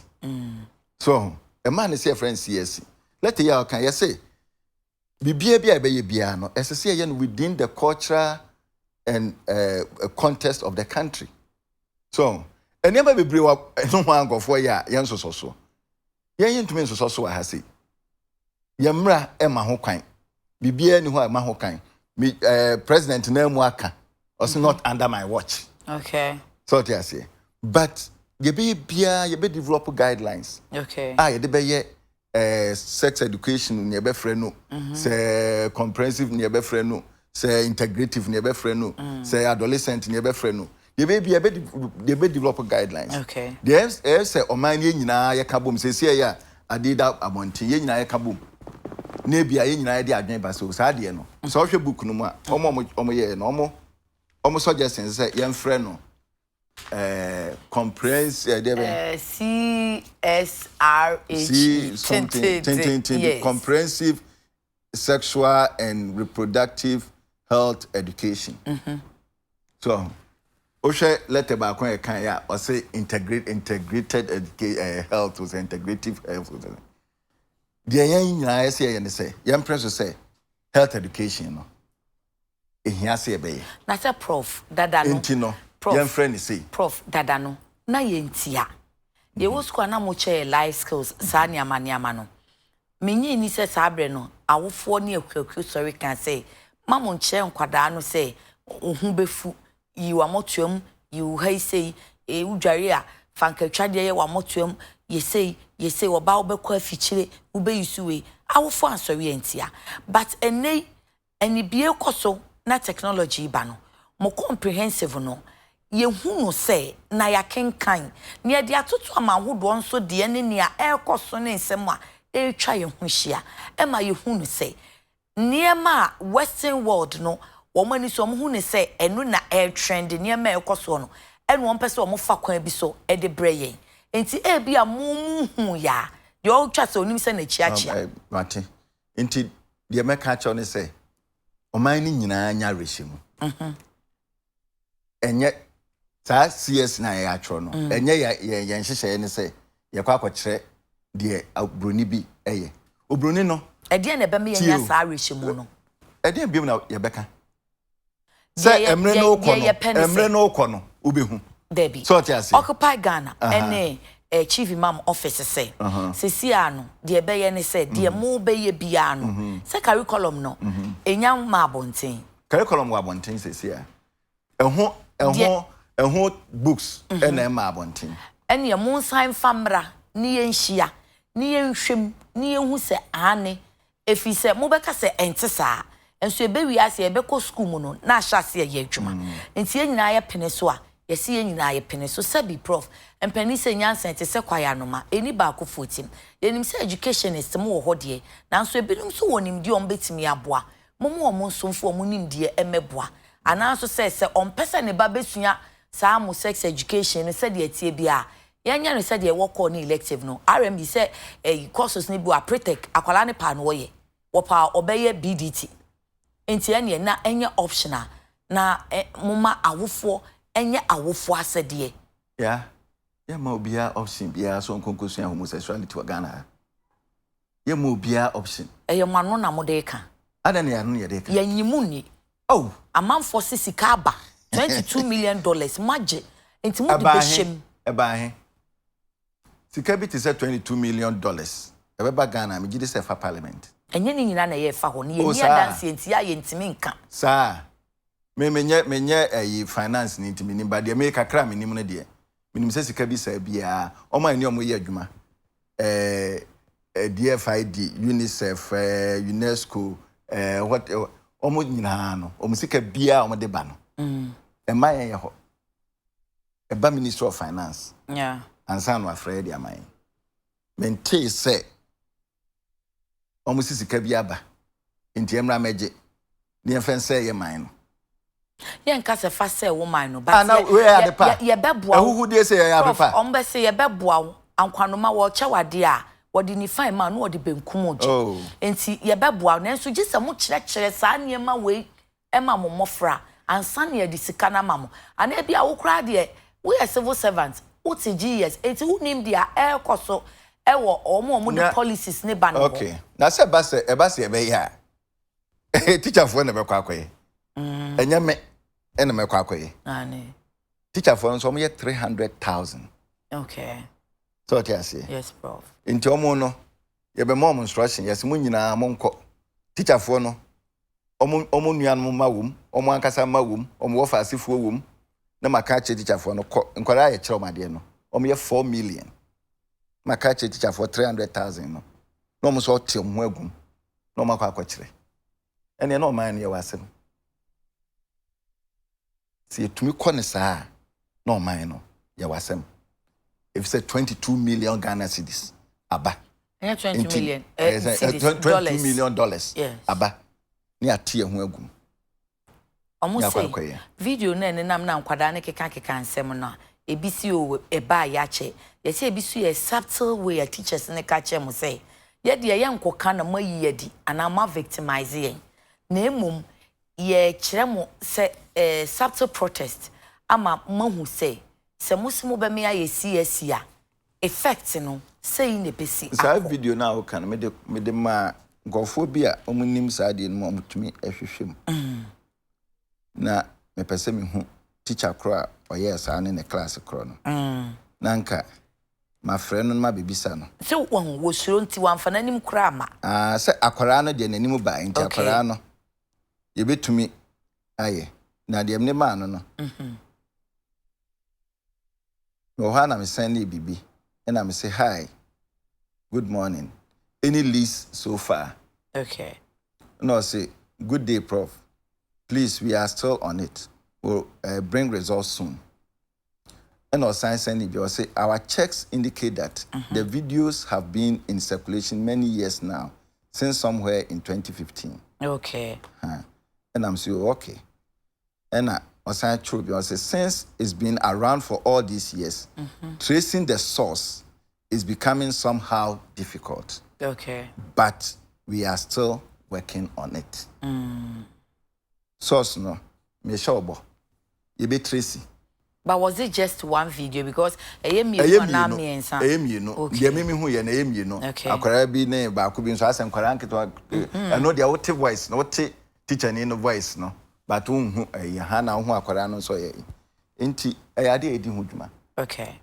Speaker 6: So, a man is your friend CSC. Let the year can you say, BBA no, as I say, within the culture and context of the country. So, and never be brew up no one go for ya, yan so. Yan to me so I have say. Yamra Emma Hokain. BBA ni ho ma Hokain. Me president na muaka. Also not under my watch.
Speaker 4: Okay.
Speaker 6: So what I say. But ye be develop guidelines.
Speaker 4: Okay.
Speaker 6: Ye be sex education ni be frɛ no. Say comprehensive ni be frɛ no. Say integrative ni be frɛ no. Say adolescent ni be frɛ no. Ye be develop guidelines.
Speaker 4: Okay.
Speaker 6: The say oman ye nyina ye ka bom say ya adida abonti ye nyina ye ka bom. Na bia ye nyina ye de adwen ba so sa de no. So hwe book no mu a omo ye no omo suggestions say ye frɛ no comprehensive
Speaker 4: CSRH
Speaker 6: something comprehensive sexual and reproductive health education. So Oshe letter ba kon e kan ya or say integrated health was integrative health. The yan nyina say yan press say health education no. Ehia say be.
Speaker 4: Na say prof dada no.
Speaker 6: Yan friend say
Speaker 4: Prof dada no na yentia ye wo school na mo che life skills sa niama no menyi ni se sabre no awofo ne akuaku sorry can say mamo nche nkwada no say ohu befu yi wa motuam yi wo hai say udware a fankatwade ye wa motuam ye say wo ba wo bekọ afichire wo be yisuwe awofo ansori entia but eni bie koso na technology ba no mo comprehensive no ye hunu say na ya kenkan ne de atoto amahodo nso de ne ne a ekoso ne nsem a etwa ye hu hia e ma ye hunu say niema western world no wo mani so mo hunu say enu na air trend niema ekoso no enu won pese wo fa kwan bi so e de breye enti e bia mo hu ya de o twa se onim se na chiachia
Speaker 6: mate enti de meka cha ne say o man ni nyina anya rehemu enye ta CS na ya atro no enye ya nhyehyɛ ne sɛ ye kwa akɔkyerɛ de obroni bi eye obroni no
Speaker 4: ɛde na be me nya saa rehyimu no
Speaker 6: ɛde bi na ye bɛka sɛ emre no kɔ no obehu
Speaker 4: debi
Speaker 6: so tia sɛ
Speaker 4: occupy Ghana ene chief imam office say sesia no de be ye ne sɛ de mo be ye bia no sɛ curriculum no enya ma abonten
Speaker 6: curriculum wa abonten sesia ɛho books ɛna ma abonten
Speaker 4: ɛne ye mo nsan famra ne ye nhia ne ye nhwem ne ye hu sɛ ane efi sɛ mo bɛka sɛ ente saa enso ebe wi ase ebe kɔ school mu no na ahya se ye adwuma enti ye nyina ye pene so a ye se ye nyina ye pene so sabi prof empani se nyansen te se kwaya no ma eni ba ko 14 ye nim se educationist mo wo hode nanso ebinom so wonim die on betimi aboa mo nsomfo mo nim die emeboa ananso se on pese ne ba besua saa mo sex education se de atie bia yanya no se de work on elective no RMB se courses ni bi wa pretech akwala ne pa no ye wo pa obeye BDT enti ene na enye optional na moma awofo enye awofo asede
Speaker 6: ya ma obia option bia so nkonkosua homosexuality wa Ghana ya ma obia option
Speaker 4: mano na mo de ka
Speaker 6: ada ne ya no ye de ka
Speaker 4: ya nyimu ni
Speaker 6: oh
Speaker 4: amanfo sisika aba $22 million maje enti mu de beshem
Speaker 6: eba he sika bi te say $22 million eba Ghana me gidi se fa parliament
Speaker 4: enye ni nyina na ye fa ho ne ye ni adanse enti ya ye ntimi nka
Speaker 6: saa menye finance ni ntimi ni ba de me kakra me nim no de minim se sika bi sa bia o man ni o mo ye adwuma DFID UNICEF UNESCO what omo nyina no omo sika bia omo de ba no ema ye ho eba Ministry of Finance ansa no afraid ya man mente say omo sika bia ba nti emra meje ne fen say ye man no
Speaker 4: yen ka se fa say woman no but ye beboa
Speaker 6: who dey say ya pepa
Speaker 4: ombe say ye beboa ankwanoma wo chawade a wodi ni fine man no wodi benkum oje enti ye beboa na enso gise mo kire saa niema we ema mo mofra ansa ne de sika na mamo ana bia wo kra de we are civil servants uti GES enti who nim dia koso ewo omo the policies ne ban
Speaker 6: okay na se ba se be ya teacher for na be kwa kwaye enya me ena me kwa kwaye teacher for nso mo ye 300,000
Speaker 4: okay
Speaker 6: so what you say
Speaker 4: yes prof
Speaker 6: nti omo no ye be mom instruction yes mo nyina mo nko teacher for no omo nuan mo mawum omo ankasa mawum omo wo fa asifo wum na maka che teacher for no ko nkwara ye kire omade no omo ye 4 million maka che teacher for 300,000 no no mo so tie mo agum no makwa akwa ene no man ye wasem si etumi kone saa no man no ye wasem if say 22 million Ghana cedis aba
Speaker 4: 20 million
Speaker 6: $22 million
Speaker 4: yes.
Speaker 6: aba ni atie ho agum
Speaker 4: say video na nam na nkwada ne keka nsem no ebisi o eba ya che ye say ebisu ye subtle way a teachers ne ka che mo say ye de ye nkoka na mayi yadi ana ma victimize yen na emum ye kire mo say subtle protest ama mahu say se musimo be me aye CSC a effect no say ne pesi
Speaker 6: sa video na o kan me de ma gofo bi a omunim sa de no omutumi ehwehwem na me pese me hu teacher kro a sa ne class kro no na nka ma friend no ma bebisa no
Speaker 4: se won wo suro nti wan fa nanim kra ma
Speaker 6: se akwara no de nanim ba nti akwara no ye betumi aye na de mne ma no no hana me send e bibi and I say hi good morning any list so far
Speaker 4: okay
Speaker 6: no say good day prof please we are still on it we'll bring results soon and our science and it say our checks indicate that the videos have been in circulation many years now since somewhere in 2015
Speaker 4: okay
Speaker 6: and I'm saying okay and I say true say since it's been around for all these years tracing the source is becoming somehow difficult
Speaker 4: okay
Speaker 6: but we are still working on it source no me shobo you be tracy.
Speaker 4: But was it just one video because ayemi na me ensa
Speaker 6: ayemi no dia me hu ye na ayemi no akwara bi ne ba ko bi nso asem kwara nketo I know dia what voice no what teacher ni no voice no but hu ha na hu akwara no so ye enti ayade edi hu dwuma
Speaker 4: okay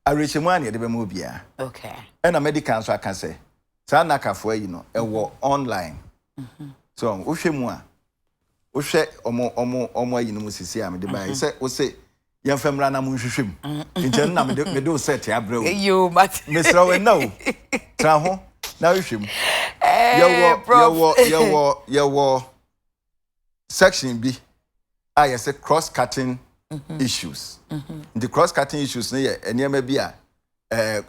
Speaker 6: arechemu an ye de be mo bia
Speaker 4: okay
Speaker 6: na medical so aka say sa na kafo ayi no ewo online so wo hwemu a wo hwe omo ayi no musisi a me de ba say wo say yem famra na mo hwehwem nti na me do set ya bra wo
Speaker 4: yo but
Speaker 6: mesra we na wo tra ho na hwehwem yewo section bi I say cross cutting issues the cross cutting issues ne ye enema bi a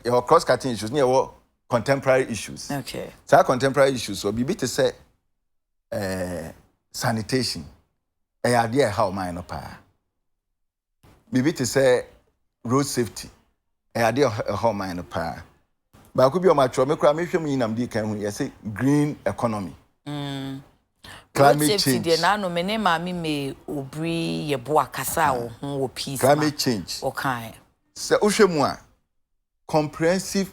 Speaker 6: your cross cutting issues ne ye contemporary issues
Speaker 4: okay
Speaker 6: so contemporary issues so bibi to say sanitation idea how mine no pa bibi to say road safety idea how mine no pa ba ku bi o ma tro me kura me hwem yinam di kan hu ye say green economy climate change
Speaker 4: de na no me ne ma me obri ye bo akasa wo ho wo peace
Speaker 6: climate change
Speaker 4: okay
Speaker 6: se ohwemu a comprehensive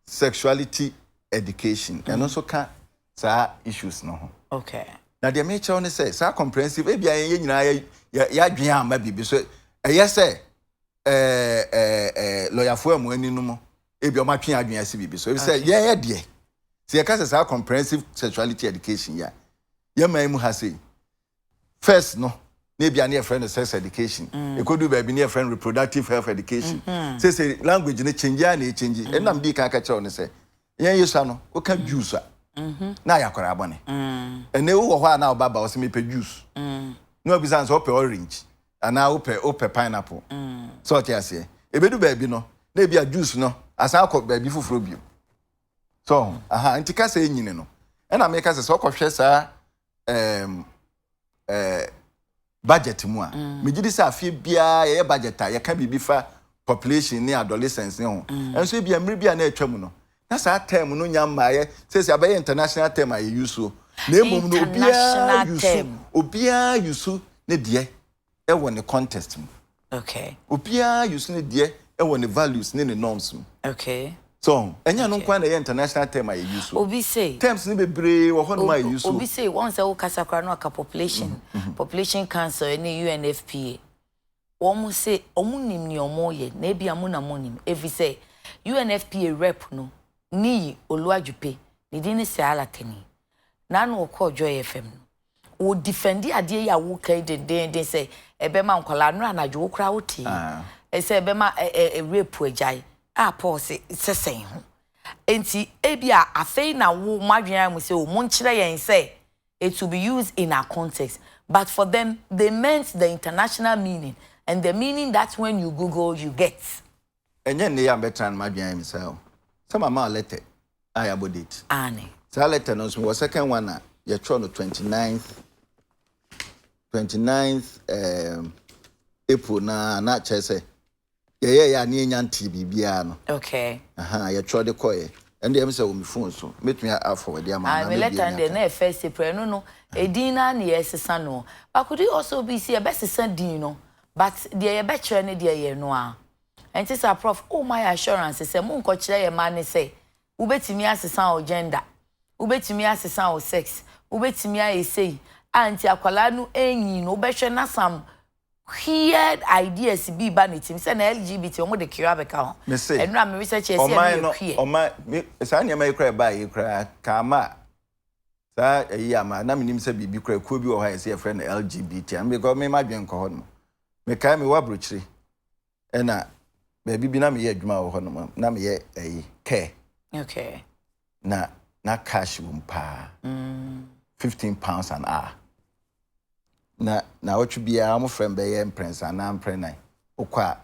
Speaker 6: sexuality education and also can sa issues no
Speaker 4: okay
Speaker 6: na de me chew ne say sa comprehensive e bia ye nyina ya dwen ama bibi so eye say lawyer fo amu ani no mo e bia o ma twen adwen ase bibi so e say ye de se ye ka sa comprehensive sexuality education ya ye man mu ha say first no na bia na friend sex education e ko do ba bi na friend reproductive health education say language ne change ya na change enam di ka chew ne say yen yesu ano o ka juice na yakora abone ene wo ho na obaba o se me pe juice no obisa nso ope orange ana ope pineapple so ti ase ebedu baabi no na ebia juice no asa akọ baabi fufuro bio so nti ka se enyine no na me ka se okọhwe sa budget mu a me gidi sa afie bia ye budget a ye ka bibi fa population ni adolescents ni ho enso bia mmiri bia na atwa mu no na sa term no nyamba ye say abaye international term aye use so na emom no obia use ne de e won the context mu
Speaker 4: okay
Speaker 6: obia use ne de e won the values ne norms mu
Speaker 4: okay
Speaker 6: so enya no kwa na ye international term aye use so
Speaker 4: obi say
Speaker 6: terms ni bebre wo ho no ma use so
Speaker 4: obi say once e wo kasa kra no aka population council ni UNFPA omo say omo nim ni omo ye na bia mo na mo nim evi say UNFPA rep no ni Oluajupe ni dini se alateni na no ko Joy FM no o defendi ade ya wo kai den say ebe ma nkola no anajo kra oti e say ebe ma rape ajai pause sesen ho enti ebia afei na wo madwen am say o mo nkyere yen say it will be used in our context but for them they meant the international meaning and the meaning that when you Google you get
Speaker 6: enye ne ya betran madwen am say some amount letter I about it.
Speaker 4: Annie.
Speaker 6: So letter no was second one you try no 29th April na chese. Yeah ni nyanti bibia no.
Speaker 4: Okay.
Speaker 6: You try the call and dem say me phone so. Make me forward the amount.
Speaker 4: I letter and the first April no. Edina ni esesa no. But could you also be see a best send no. But the better ni there no a. And this a prof oh my assurance say mo nko kire ye man say ubetimi asesa o gender ubetimi asesa o sex ubetimi ayesei anti akwala nu enyi no behwe na some weird ideas bi ba netim say na LGBT o mo de kira beka ho enu am research say na queer
Speaker 6: o ma say na me kra ba ye kra ka ma sa eyi ama na menim say bibi kra ko bi o ha say friend LGBT am because me ma dwen ko ho no me kai me wabrochiri ena baby bi na me ye adwuma wo ho no na me ye care
Speaker 4: okay
Speaker 6: na cash wumpa 15 pounds an hour na what be am friend be ye prince and am prenai okwa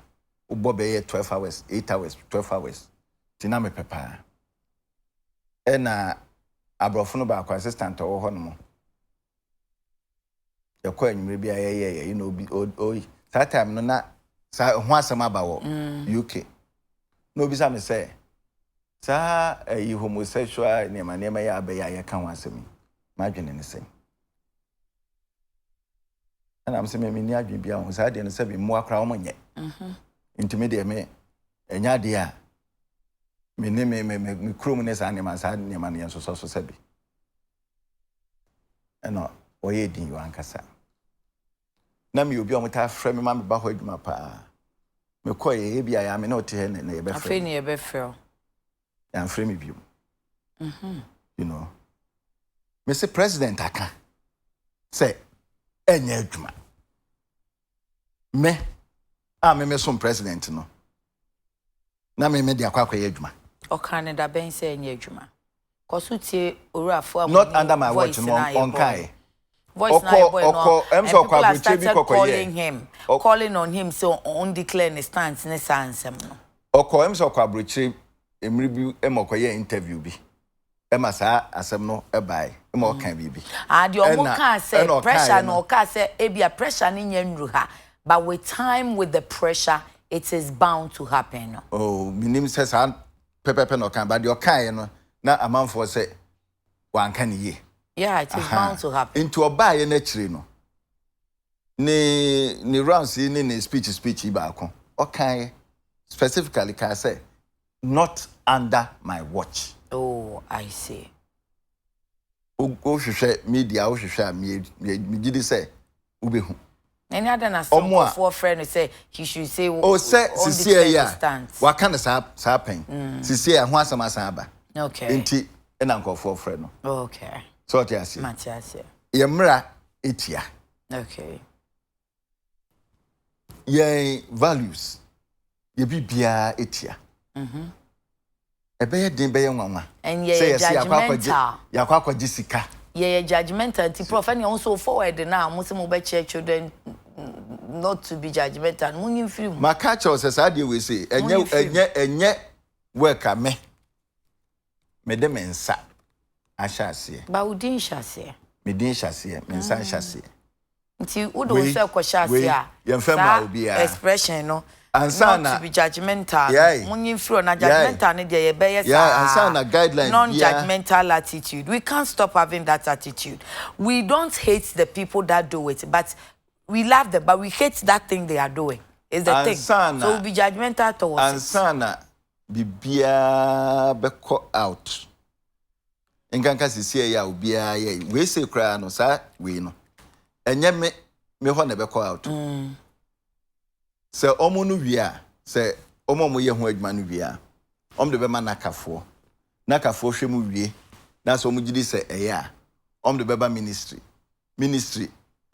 Speaker 6: ubo be ye 12 hours 8 hours 12 hours tina me pepa na abrofo no ba kwa assistant wo ho no ye kwa nwure bi ye you know bi that time no na sa ho asem aba wo UK no bi sa me say sa homosexual nema ya aba ya ka ho asem ma dwene ne sem ana am se me ni adwen bia ho sa de no se bi mo akra wo nye intimi de me enya de a me ne me krom ne sa nema ne so se bi eno oye din yo ankasa na me obi o meta frɛ me ma me ba ho adwuma pa me koye bia ya me na ote he ne ye be frɛ
Speaker 4: afei ne ye be frɛ
Speaker 6: ya frɛ me bio you know Mr. President aka say enya adwuma me som president no na me de akwa adwuma
Speaker 4: o Canada ben say enya adwuma koso tie orafo am
Speaker 6: not under my watch no on kai
Speaker 4: voice na boy no calling on him so on declare the stance ne sansem no
Speaker 6: kwa brochire emri bi emokoye interview bi sa asem no ebai kan bibi
Speaker 4: the omo can say pressure no can say ebia pressure ni nyanru ha but with time with the pressure it is bound to happen no
Speaker 6: minim say sa pepepe no kan but the kan no na amanfo say wan kan ye
Speaker 4: yeah it is bound to happen
Speaker 6: into obaye na chire no ni rounds ni speech ba ko kan specifically can say not under my watch.
Speaker 4: Oh, I see.
Speaker 6: Go hwehwe media wo hwehwe a me gidi say ubehu.
Speaker 4: Any other na some for friend say he should say
Speaker 6: say sisi ya wa kan sa pen. Sisi ya ho asama san aba.
Speaker 4: Okay.
Speaker 6: Enti na nkofo friend no.
Speaker 4: Okay.
Speaker 6: So what you say?
Speaker 4: Matiase.
Speaker 6: Ye mra etia.
Speaker 4: Okay.
Speaker 6: Ye values. Ye bibia etia. Ebeye din beye nwanwa.
Speaker 4: And ye judgmental.
Speaker 6: Yakwa jisika.
Speaker 4: Ye judgmental. Ti Prof any also forward now. Muslim be children not to be judgmental. Munyin film.
Speaker 6: My catch us as I we say. Enye work me. Me de mensa. Ashase.
Speaker 4: Ba udin shase.
Speaker 6: Me din shase. Mensa shase.
Speaker 4: Nti udo se kwashase a.
Speaker 6: Yemfema obi a.
Speaker 4: Expression no.
Speaker 6: Ansana
Speaker 4: not to be judgmental. Munyin feel na judgmental ne de ye be yes.
Speaker 6: Ansana guidelines.
Speaker 4: Non-judgmental attitude. We can't stop having that attitude. We don't hate the people that do it, but we love them, but we hate that thing they are doing. Is the thing. So we'll be judgmental towards
Speaker 6: Ansana bibia beko out. Nkanka sisi ya ubia ye. We say cry no sa we no. Enye me ho na beko out. Se omo no wia, se omo mo ye ho adwuma no wia. Om de be ma nakafo. Nakafo hwemu wie. Na so omo gidi se eya. Om de be ba ministry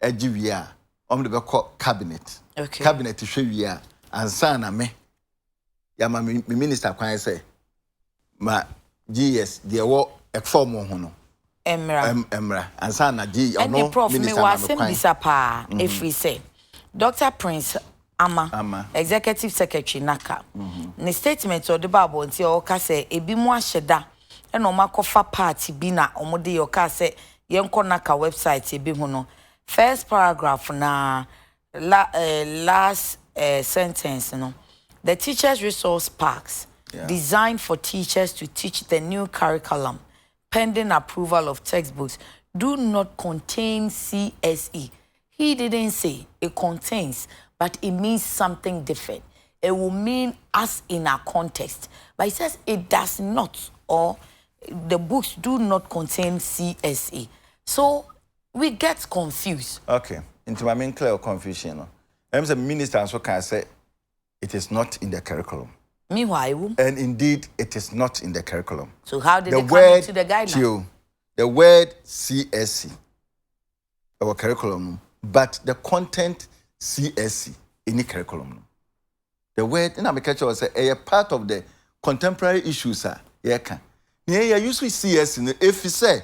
Speaker 6: agi wia. Om de be ko cabinet.
Speaker 4: Okay.
Speaker 6: Cabinet hwe wia. Ansa na me. Ya ma minister kwan se ma GES de wo ekform ho no. Emra. Ansa na GES
Speaker 4: no Prof me wa sem disapa if we say Dr. Prince Ama. Executive Secretary Naka. Ne statement or the Bible until oka say ebi mu ahyeda e no makofa party bi na omode oka say yenko Naka website ebi hu no. First paragraph na last sentence no. The teachers resource parks designed for teachers to teach the new curriculum pending approval of textbooks do not contain CSE. He didn't say it contains, but it means something different. It will mean us in our context. But it says it does not, or the books do not contain CSE. So we get confused.
Speaker 6: Okay. Into my main clear confusion. I'm the minister also can say it is not in the curriculum.
Speaker 4: Meanwhile,
Speaker 6: and indeed it is not in the curriculum.
Speaker 4: So how did it come into the guideline?
Speaker 6: The word CSE, our curriculum, but the content CSE in the curriculum. The word in America was a part of the contemporary issues. Yeah, usually CSE. If you say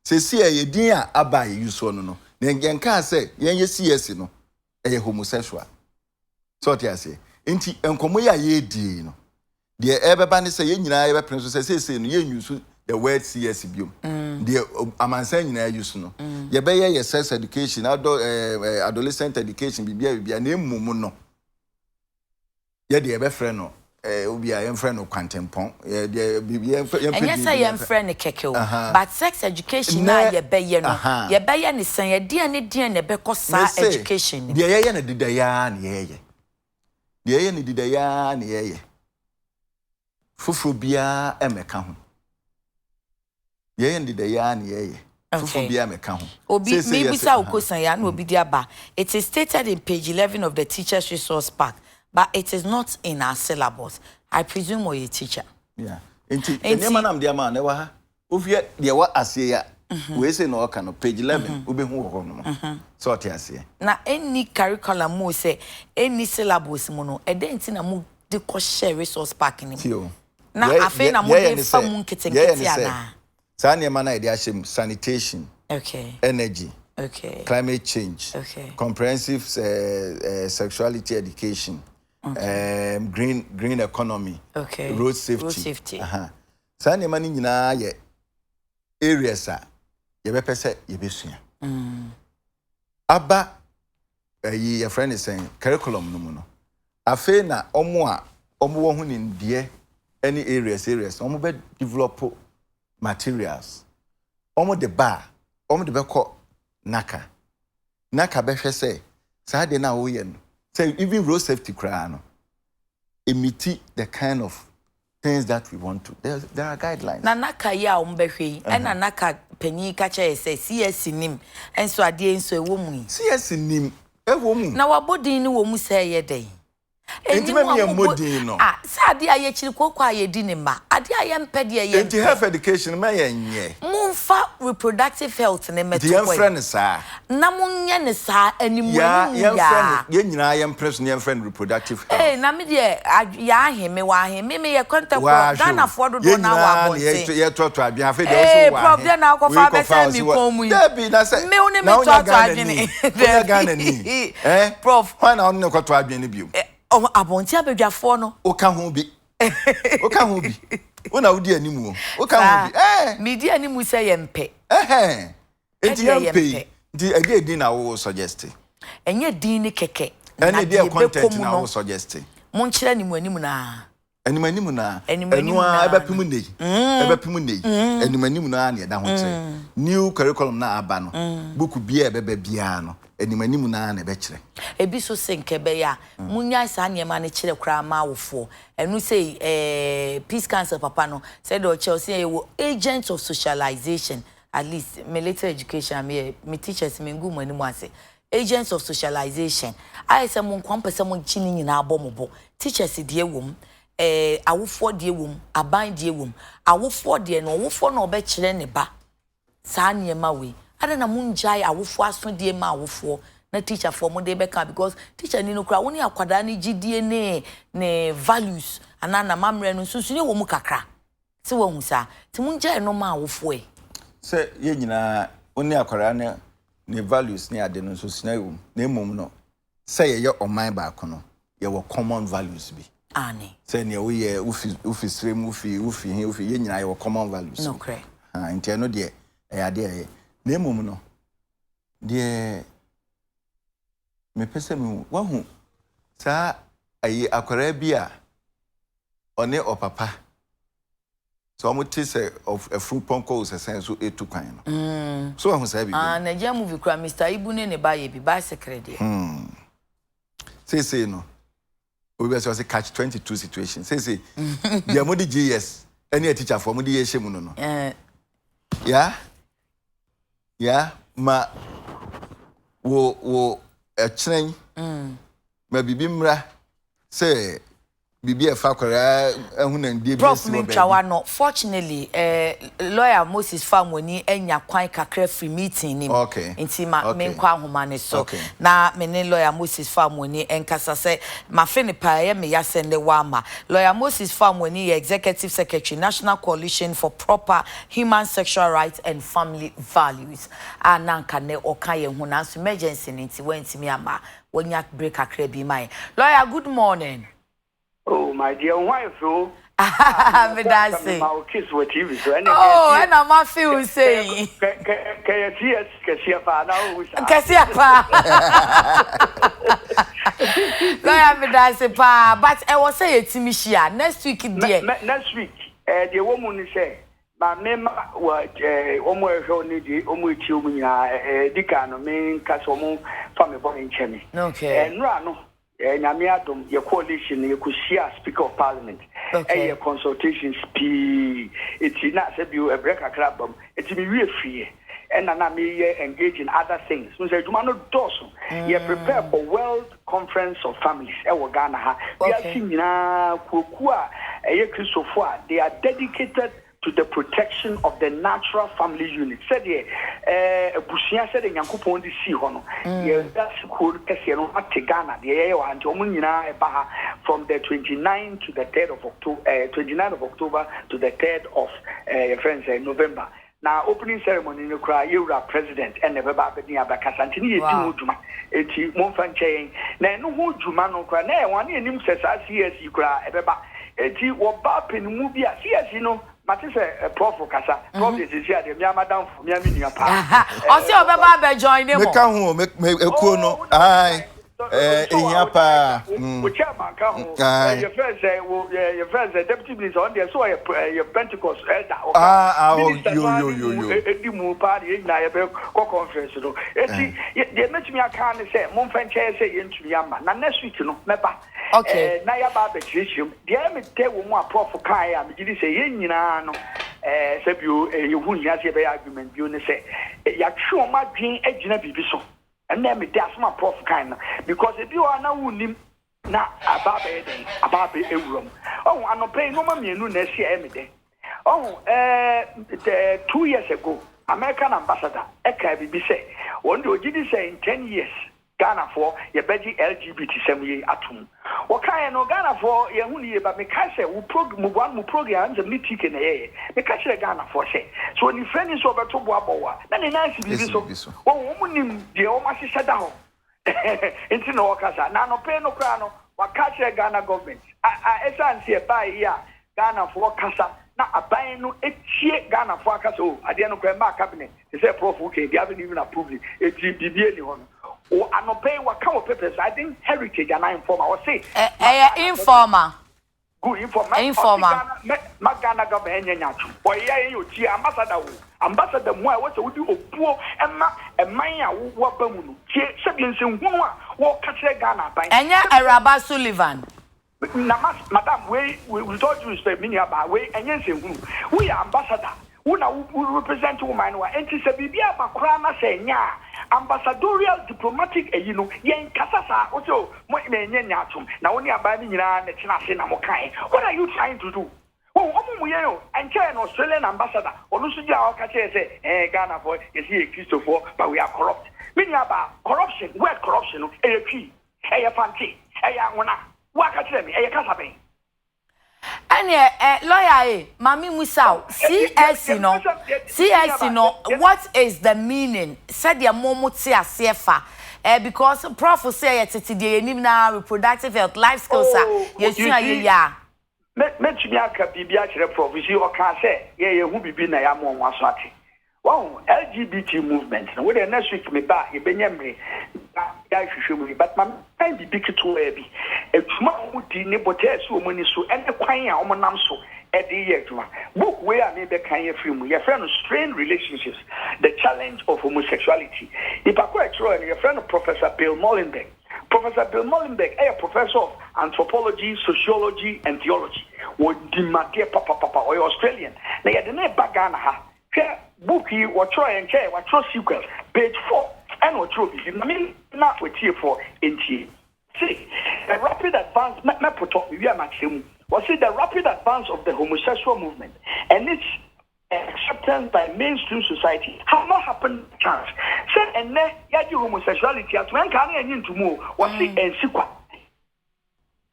Speaker 6: CSE, dear abai use one no. Then you can say CSE no, a homosexual. So what I say, inti enkomoya ye di no. The everybody say you nyina ebe princess say no ye use the word CSE biom. The amansan nyina use no. Ye be ye sex education, adolescent education bibia na emmum no. Ye de ebe friend no obi a yem friend no kwantempon. Ye de bibia
Speaker 4: and yes I am friend keke o. But sex education na ye be ye no. Ye be ye ne san ye de ne be ko sa education.
Speaker 6: De ye na didaya na ye ye. De ye na didaya na ye ye. Fufubia emeka ho. Ye ndi de ya na ye. Fufubia emeka ho.
Speaker 4: Obi me bisa ukosan ya na obi di aba. It is stated in page 11 of the teachers resource pack, but it is not in our syllabus. I presume you're a teacher.
Speaker 6: Yeah. Enti enema nam dia ma na wa ha. Ofie de wa ase ya. We say no ka no page 11 obi hu wo no. So ot ase.
Speaker 4: Na any curriculum mo say any syllabus mo no e dey nti na mo de ko share resource pack ni. Na afi na mo dey fa mu nketenkete ana.
Speaker 6: Sani mana ide ashem sanitation.
Speaker 4: Okay.
Speaker 6: Energy.
Speaker 4: Okay.
Speaker 6: Climate change.
Speaker 4: Okay.
Speaker 6: Comprehensive sexuality education. Okay. Green economy.
Speaker 4: Okay.
Speaker 6: Road safety.
Speaker 4: Road safety.
Speaker 6: Sani mani nyina ye areas a ye be pese ye besua. Aba your friend is saying curriculum no no. Afi na omo wo hu ni ndie any areas omo be develop materials. Omo de bar, omo de beko naka be hwe say sa de na wo ye no. Say even road safety cry no. Emiti the kind of things that we want to. There are guidelines. Na
Speaker 4: naka ya omo be hwe e na naka panyi ka che say CS nim enso ade enso ewo mu.
Speaker 6: CS nim ewo mu.
Speaker 4: Na wabodin ni wo mu say ye den.
Speaker 6: Enti me ye modin no.
Speaker 4: Ah, sa ade aye chiri kokwa ye di ne ma. Ade aye mpede ye.
Speaker 6: Enti health education me ye nye.
Speaker 4: Mumfa reproductive health ne meto
Speaker 6: kwa. Di friend sa.
Speaker 4: Na munye ne sa animu ya.
Speaker 6: Ye nyina ye impress ne friend reproductive health.
Speaker 4: Eh na me de ya aheme wa aheme me ye contact Ghana for do na wa bonte.
Speaker 6: Ye toto adwen afa de so wa.
Speaker 4: Prof de na akofa beta mi komu yi.
Speaker 6: Debi na se.
Speaker 4: Me one me toto adwen.
Speaker 6: De Ghana ni.
Speaker 4: Prof.
Speaker 6: Why na on ne koto adwen ni bio?
Speaker 4: Abonti abedwafo no.
Speaker 6: O ka ho bi. O ka ho bi. Una wudi animu o ka ho bi
Speaker 4: me di animu say yempe
Speaker 6: enti yempe di edi na wo suggest
Speaker 4: enye din ni keke
Speaker 6: na di content na wo suggest
Speaker 4: mon kire animu na
Speaker 6: animu na enu a ebepim nei animu na na da ho kire new curriculum na aba no book bia ebeba bia no animu na na ebe kire
Speaker 4: ebi so senkebe ya munya sa niema ne kire kra ma wofo enu say peace council papa no said do Chelsea you agents of socialization at least military education me teachers me ngu mani mu ase agents of socialization I say mon kwampese mon chini nyina abomobo teachers die wom awofo die wom aban die wom awofo die no awofo no obe kire ne ba sa niema we ada na munjai awofo aso die ma awofo na teacher for mo dey beka because teacher ni no kra woni akwada ni gidie ne values anana mamre no susu ne wo mu kakra se wo hu sa ti munjai no ma awofo
Speaker 6: se ye nyina woni akwara ne values ne ade no susu na wo na emom no se ye oman ba kono ye wo common values bi
Speaker 4: ani
Speaker 6: se ne wo ye ufi stream ufi ye nyina ye wo common values
Speaker 4: no kre
Speaker 6: nti no de ade ye na emom no de me pese me wahu sa ayi akwara bia one opapa so amuti se of a fruit ponko se sense so etu kwan no so wahu sa bi
Speaker 4: na movie kra Mr. Ibune ne baye bi bicycle de
Speaker 6: say no we be say catch 22 situation say dia mo di GES any teacher for mo di ye shemu no yeah ma wo echren ma bibi mra say bibi e fa kwara ehunandie bi
Speaker 4: Prof Minchawa no fortunately lawyer Moses Famoni enya kwan kakra free meeting nim nti ma menkwa ahoma ne so na me ne lawyer Moses Famoni enkasa se ma fe ne pa ye me yasende wa ma lawyer Moses Famoni executive secretary National Coalition for Proper Human Sexual Rights and Family Values ananka ne okaye hu na so emergency nti wentimi ama wonya break kakra bi mai lawyer good morning.
Speaker 1: Oh, my dear wife, oh.
Speaker 4: I'm dancing.
Speaker 1: My kids were TV, so
Speaker 4: oh, and I'm not feeling saying.
Speaker 1: Kasiapa.
Speaker 4: I'm dancing, pa. But I was saying to Michia next week, dear.
Speaker 1: Next week, the woman say, my mema was almost only the Omuchumina, Dicano, main Casomo, family born in Chemi.
Speaker 4: Okay.
Speaker 1: And Rano. Nyamiadom your coalition you could share speaker of parliament your consultations it's not say you a break a club it's me real free and na me engage in other things so say no doso you prepare for world conference of families Ghana ha we are seeing na kokua Christopher they are dedicated to the protection of the natural family unit. Said Bushia said in Yankupon the sea hono. That's called Kessiano Ghana, the air and Omunina from the 29th to the 3rd of October, 29th of October to the 3rd of November. Now, opening ceremony in Ukraine, you are president and never Babania Bakasantini, Juma, Eti Monfanchain. Now, no Jumano Crane, one in him says, I see as you cry, Ebeba, Eti, or Bap in movie, yes, you know. Matise Prof Kasa Prof is here the madam for me pa
Speaker 4: o se obeba be join them
Speaker 6: me ka ho me ekuo no ai ehia pa
Speaker 1: we chairman ka ho your first deputy minister on there so your Pentecost elder
Speaker 6: yo
Speaker 1: edi mu pa de na ye be conference no eti ye metumi aka ne say mon fan chair say ye ntumi ama na next week no meba
Speaker 4: okay
Speaker 1: na ya ba be chirichim de me te wo mu a Prof kai a me gidi say ye nyina no say bio ye hu nya say be argument bio ne say ya twe o ma dwen agina bibi so and then me that's my Prof kind because if you are now unim na ababe ewurom oh anope no ma mienu na esi emede oh 2 years ago American ambassador eka bibi say won de ogidi say in 10 years Ghana for ye beji LGBT semye atum wokae no Ghana for ye hu ni ba me ka say wo program the meeting na ye me ka say Ghana for say so ni friend so beto bo abowa na ni nansi bibi so wo mu nim de o ma hye da ho into no kasa na no pay no kra no wakache Ghana government esanse e buy here Ghana for kasa na aban no etie Ghana for kasa o ade no kra ma cabinet they say Prof okay they haven't even approved it eti bibie ni ho no o anope waka wo papers I think heritage and informer or say
Speaker 4: informer
Speaker 1: good informer Ghana government nyanyatu boy ya yo ti ambassador mo a what wudi opuo eman a wo ba mu no tie sebiense hu a wo ka kire Ghana ban
Speaker 4: enya Araba Sullivan
Speaker 1: na madam we told you respect me about we enyense hu we ambassador we na we represent woman wa enti se bibia bakora na se nya ambassadorial diplomatic you know yen kasasa ojo mo enyenye atom na woni aba ni nyina na tina se na mo kan what are you trying to do oh omumu ye no enche an Australian ambassador onu so dia o ka che say Ghana boy you see Christopher but we are corrupt meaning about corruption word corruption no e twi e fanti e ya wona wa ka che me e kasa ben
Speaker 4: lawyer Mami Musau CSC no what is the meaning said your momo ti asefa because Prof say it today na reproductive health life skills yesu ya
Speaker 1: metumi aka bibia kire Prof si o kan say ye hu bibi na ya mo nwa so ate wow LGBT movement no we the next week me ba ye benyamre ya hwehwemu but man time bibi kito e bi etuma mudi ne botesu omani so ene kwan a omonam so e de ye etuma book we a me be kan ye film your friend strained relationships the challenge of homosexuality ipakwa etro your friend Professor Bill Molenbeek a professor of anthropology, sociology and theology would dimade papa or Australian na ye de na bagana ha book yi what try and care what sequel page 4 and what trophy I mean not with here for NTA see the rapid advance was it the rapid advance of the homosexual movement and its acceptance by mainstream society have not happened chance said and then yaji homosexuality at when can into more was it and sequel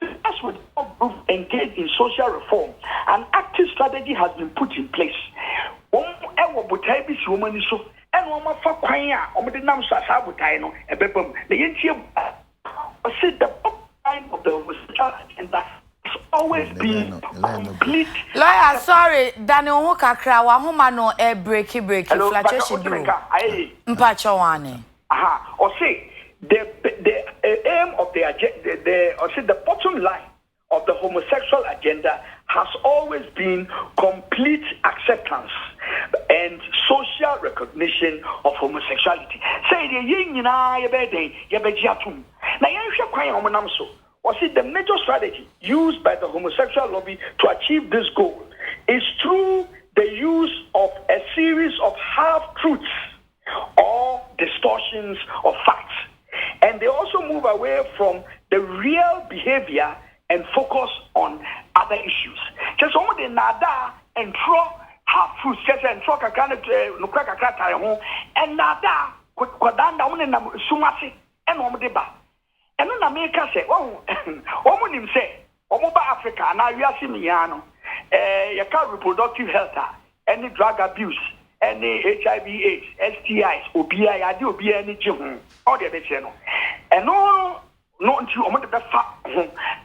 Speaker 1: as with group engaged in social reform an active strategy has been put in place ewo botai bi si womani so ene wo ma fa kwan a o de nam so asa botai no ebebam na yentie see the point of the homosexual agenda has always been complete
Speaker 4: lawyer sorry Daniel ho kakra wa homa no break fluctuation biro mpacho wane
Speaker 1: or say the aim of the agenda or say the bottom line of the homosexual agenda has always been complete acceptance and social recognition of homosexuality. Say the yinina yebeden yebejiatum. Na yenhwe kwan omonam so. Was it the major strategy used by the homosexual lobby to achieve this goal is through the use of a series of half-truths or distortions of facts. And they also move away from the real behavior and focus on other issues. Just on the nada and throw half-truths, just and throw kakana no kakata home and nada kwadanda one na sumasi and omdeba. And then America say, oh, woman say, Omoba Africa, now you are simiano, you can't reproductive health, any drug abuse, any HIV/AIDS, STIs, OBI, I do be any gym, all the other channel. And no, until Omoda Fa,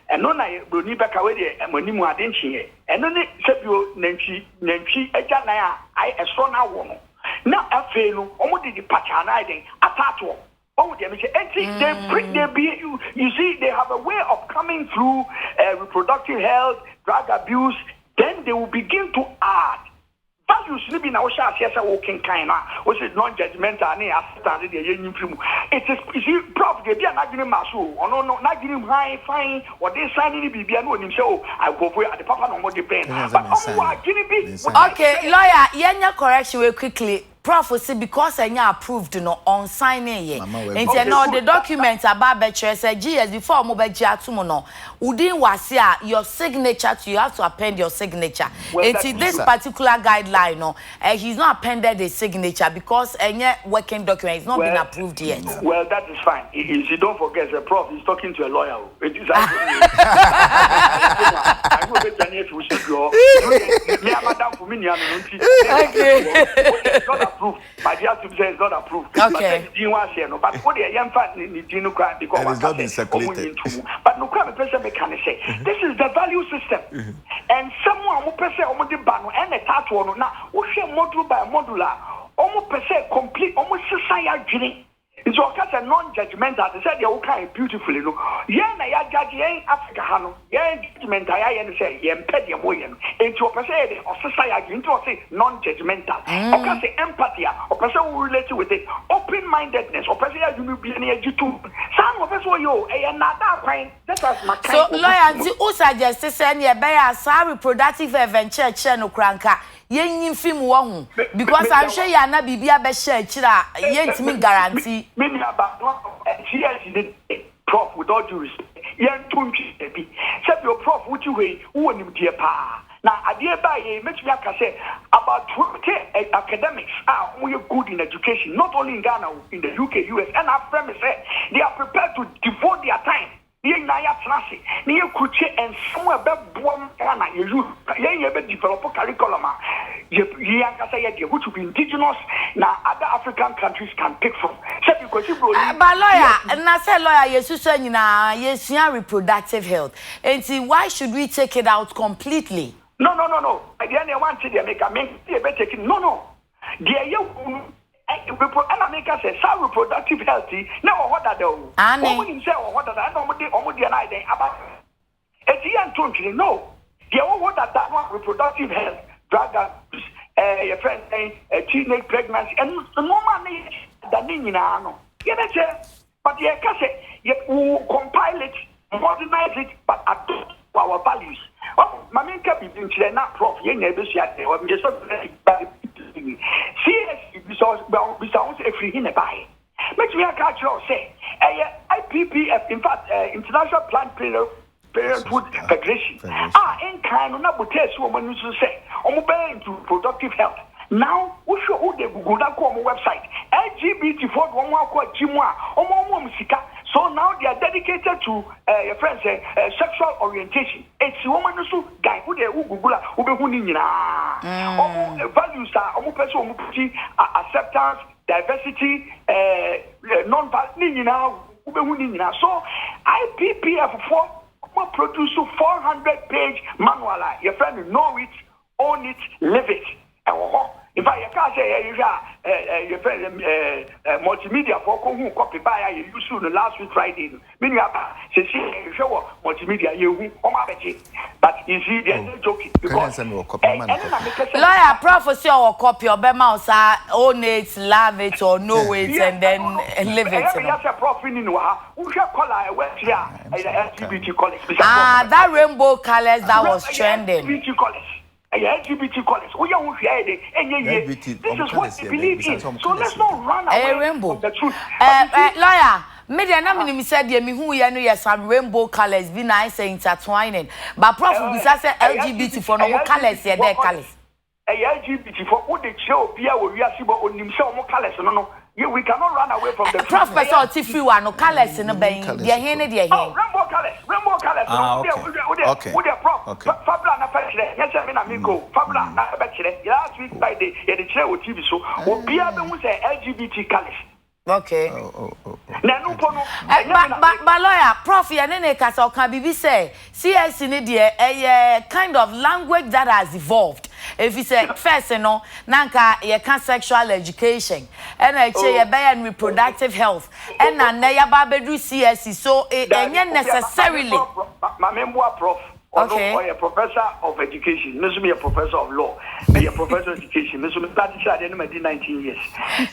Speaker 1: and no, I will need back away and when you are dingy, and then said you, Nancy, Ejanaya, I a strong woman. Now, I fail, Omodi the patronizing, a tattoo. Oh, they you see, they have a way of coming through reproductive health, drug abuse. Then they will begin to add values. Maybe now, walking kind of was it non-judgmental? It is, you see, Prof. They be not giving masu, or no, not giving high fine, or they signing be no him show. I go for the papa no more depend. But okay,
Speaker 4: lawyer, yeah, correction quickly. Prof say because enya approved no on signing ye. Enti no the document about betche say GES before mo be atumo no. Udin wase a your signature to you have to append your signature. Enti this particular guideline no he's not appended the signature because any working document is not been approved yet.
Speaker 1: Well, that is fine. You don't forget the Prof is talking to a lawyer. It is I know better if we should go. Me madam for me it's not approved. My dear to say it's not approved.
Speaker 4: Okay.
Speaker 1: But what the young fan need to cry because
Speaker 6: it's not been circulated.
Speaker 1: But no crime person can say this is the value system. And someone who person almost the ban and a tattoo on now we share module by modular almost per se complete almost society. It's all kind of non-judgmental. They said you kind beautifully. No, yeah, na judge Africa hano. Yeah, judgmental. Yeah, say yeah, pet your moyen. Into a person or society into say non-judgmental. Or can say empathy. Or person who relate with it. Open-mindedness. Or person you will be near you too. Some of us were you. Another kind. That was my kind.
Speaker 4: So lawyer, who suggest to send you by a reproductive adventure channel cranker. Yen film won because I'm sure you are not bibia be share chira yent me guarantee
Speaker 1: me about GES Prof with all due respect yen tunchi be say your Prof what you way who nim die pa na ade ba ye make me aka say about 20 academics are good in education not only in Ghana in the UK US and Africa say they are prepared to devote their time and somewhere develop curriculum which will be indigenous now other African countries can pick from.
Speaker 4: But lawyer, and I said lawyer, yes, reproductive health. And see, why should we take it out completely?
Speaker 1: No. Again, I want to make a no. And America says, "Some reproductive healthy." Now, what are those? Women say, "What are they? Almost about." It's young country. No, they all what are that reproductive health, drug abuse, your friend saying teenage pregnancy, and no man that you know. But you can say you compile it, modernize it, but adopt our values. Oh, my main cap is in not Prof. You never see I'm just CSC because a free in a buy. Make me a catch you say IPPF, in fact, International Planned Parenthood Federation. In kind of not test woman to say, into productive health. Now, we show who the Google website. LGBT for one more Jimwa, so now they are dedicated to your friends sexual orientation. It's woman who guy who they Google who values are acceptance, diversity, non-violence. So IPPF produce 400-page manual. Your friend know it, own it, live it. In fact, you can't say your friend multimedia for who copy by you used the last week Friday. Many show multimedia you but you see they're not joking because
Speaker 4: lawyer prophecy or copy or mouse own it, love it or know it and then live it.
Speaker 1: LGBT college.
Speaker 4: That rainbow colors that was trending.
Speaker 1: LGBT college. This is what they believe in. So let's not run away from the truth.
Speaker 4: Lawyer, media na me said me who you know some rainbow colors be nice intertwining. But Prof bisa say LGBT for no colors here there colors.
Speaker 1: LGBT for who the show be we are sibo onim show mo colors no. We cannot run away from the
Speaker 4: Prof person tifi wa no colors no ben. Dia hen ne dia hen.
Speaker 1: Rainbow colors. Okay. With the Prof. Fabula na fetch there. Yes, me na me go. Fabula na fetch there. Last week by the chair with TV so. Obi a be who say LGBT colors.
Speaker 4: Okay.
Speaker 1: But
Speaker 4: lawyer, Prof, you know, because can be say CS in a kind of language that has evolved. If you say first, you know, nanka you can sexual education, and I say you reproductive health, and na ya babedu CSC, so it necessarily.
Speaker 1: My memoir, Prof.
Speaker 4: Okay.
Speaker 1: Or a professor of education. This me a professor of law. Be a professor of education. This me that teacher I did 19 years.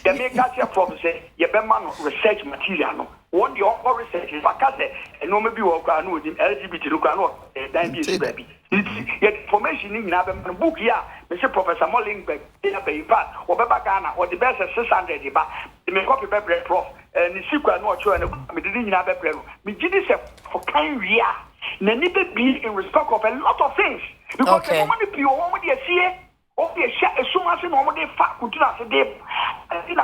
Speaker 1: The make that your prof say you be man research material no. One the all research is because no maybe work no LGBT look no then be baby. Yet information in na book here say Professor Mollingberg, or Baba Ghana, or the best 600, but the copy paper Prof, and the secret no true, and we didn't have a prayer. Me did this for kind ria. Nanibe be in respect of a lot of things. Because the moment you want to see it, okay, as soon as you know what they fat could do that, they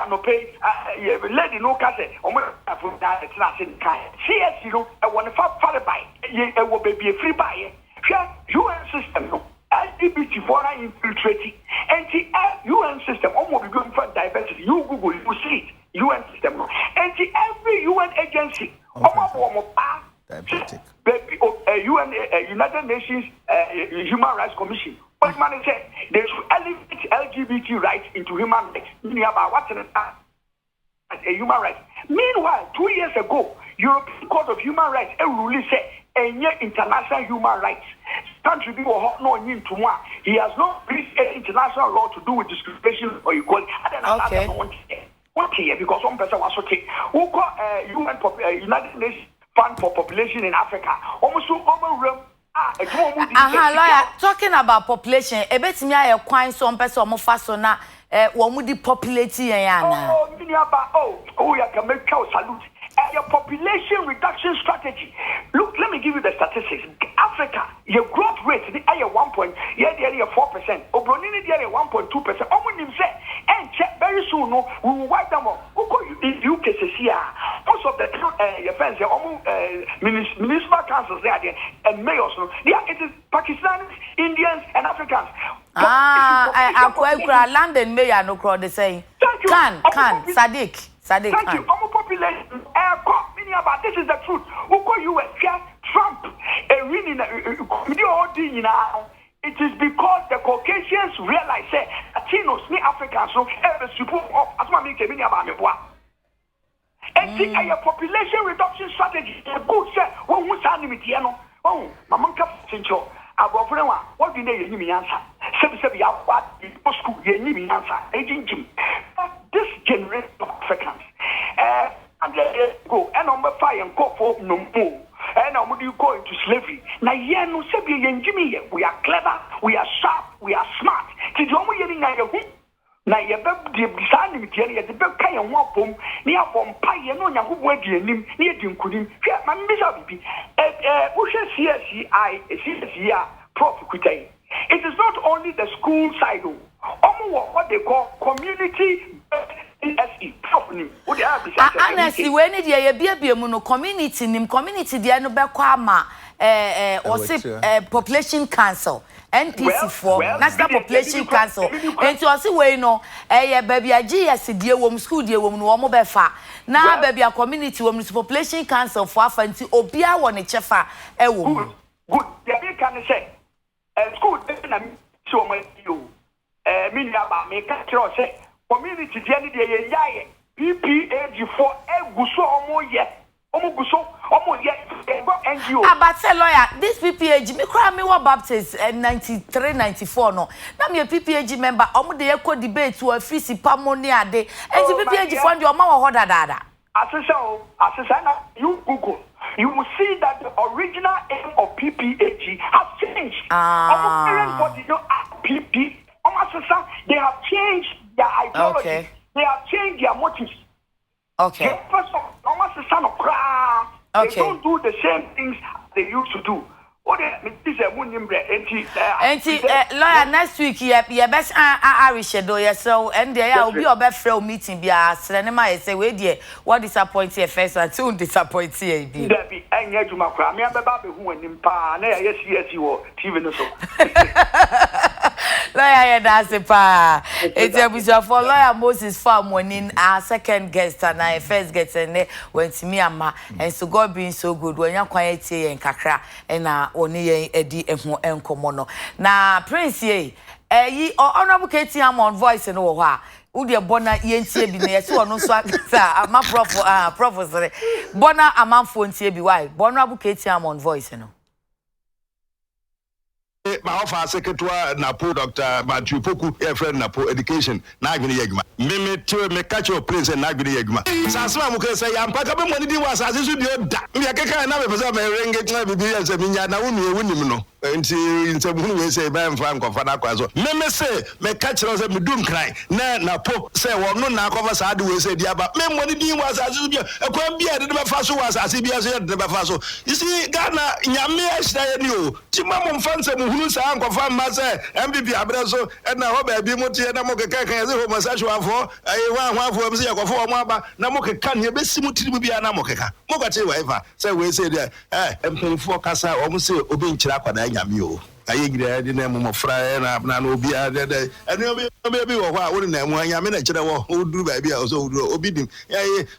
Speaker 1: no pay, lady no cassette, or for that, it's not in kind. CS, you know, I want to fat by it will be a free buy. UN system, LGBT for infiltrating, and the UN system, almost going for diversity. You Google, you see it, UN system, and every UN agency, UN, United Nations Human Rights Commission. What man said, they should elevate LGBT rights into human rights. About what's a human right. Meanwhile, 2 years ago, European Court of Human Rights ruled said, international human rights. Country people no into one. He has no international law to do with discrimination or equality. Okay. What here? Because one person was okay. Who got United Nations Fund for Population in Africa? Almost lawyer,
Speaker 4: talking about population, a bit me a quite some person more fast on that. One would depopulate yana.
Speaker 1: Oh, you can make cow salute. Your population reduction strategy. Look, let me give you the statistics. Africa, your growth rate is 1.4%. Obronini is 1.2%. And very soon, we will wipe them off. UK most of the municipal councils there and mayors. It is Pakistanis, Indians, and Africans.
Speaker 4: London mayor no crowd the same.
Speaker 1: Thank you.
Speaker 4: Can Sadiq.
Speaker 1: Thank you. Population. This is the truth. Trump it is because the Caucasians realize that Latinos, Africans, support of and a population reduction strategy. Good sir, Amankwa what do they need answer? School, answer. This generation of Africans. And they go and number 5 and go for no more. And now would you go into slavery? Now, no Jimmy, we are clever, we are sharp, we are smart. Did you only getting a who? Now, you have the design of the best kind of one near from Pie, no, who went near Jim couldn't. My miserable. CSCI, Prof. It is not only the school side, what they call community.
Speaker 4: Honestly, when it be community there no bekwama population council NPC4 National Population Council and to us we no baby a GES die wom school die wom no mo befa na baby a community wom population council for afanti obia won chefa wom
Speaker 1: good they can say school na so my you me ba me ka tro say community dey any dey yaye PPAG4 eguso omoye NGO.
Speaker 4: But say lawyer, this PPAG me cry me what Baptist 93 94 no. Na me PPAG member omo dey echo debate to free money ade. And the PPAG fund your ma wo dada.
Speaker 1: Asesa you Google. You will see that the original aim of PPAG has changed. They have changed their ideology.
Speaker 4: Okay.
Speaker 1: They have changed their motives.
Speaker 4: Okay.
Speaker 1: They don't do the same things they used to do. Lawyer,
Speaker 4: next week, you best Irish do so, and there will be a best friend meeting. Be a cinema. Say, wait, dear, what disappoints you first, and soon disappoints you.
Speaker 1: There be any to my crime. I am baby who and impa. Yes, you are TV no so.
Speaker 4: Lawyer, that's a pa. It's a bizarre for lawyer Moses Farm when our second guest and our first guest and went to me and so God being so good when you're quiet and kakra and only Eddie and Komono. Now, Prince ye, honorable Katie on voice and oh, Udia Bona Yentie be near so no swag, my professor Bona Amanfo be why Honorable Katie on voice and
Speaker 7: my offer secretary Napo Dr. Matthew Opoku, a friend Napo education, Nagini Yagma. Me catch your place and Nagini Yagma. Sasma Muka say, I'm packing money was as you do that. We are kicking another person, my ring, get my baby as a minya, now we win him. nti nsɛmhunu wei sɛ ɛbɛmfa nkɔfa no akwa so meme sɛ meka kyerɛ sɛ medum kran na po sɛ wɔno na akɔfa saa de wei sɛ di aba memmɔ ne din wɔ asase so bia ɛkwan bia de bɛfa so wɔ asase bia so yɛde de bɛfa so isi Ghana nyame ahyira yɛ ni o ti ma mo mfa nsɛmhunu saa nkɔfa mma sɛ MPP abrɛ so ɛna hɔ baabi mo te na mo keka kan sɛ homosexual fo hwafo am sɛ yɛkɔfo wɔn aba na mo keka ne bɛsi mo tiri bia na mo keka mo kwate wɔ ɛfa sɛ wei sɛ de mpanyinfoɔ kasa wɔn sɛ obi nkyira akwadaa nyame o aye gira de na mmofra na obi de ɛne obi wɔ hɔ a wo na mu nyame na kyerɛ wɔ oduru baabi a so oduru obi dim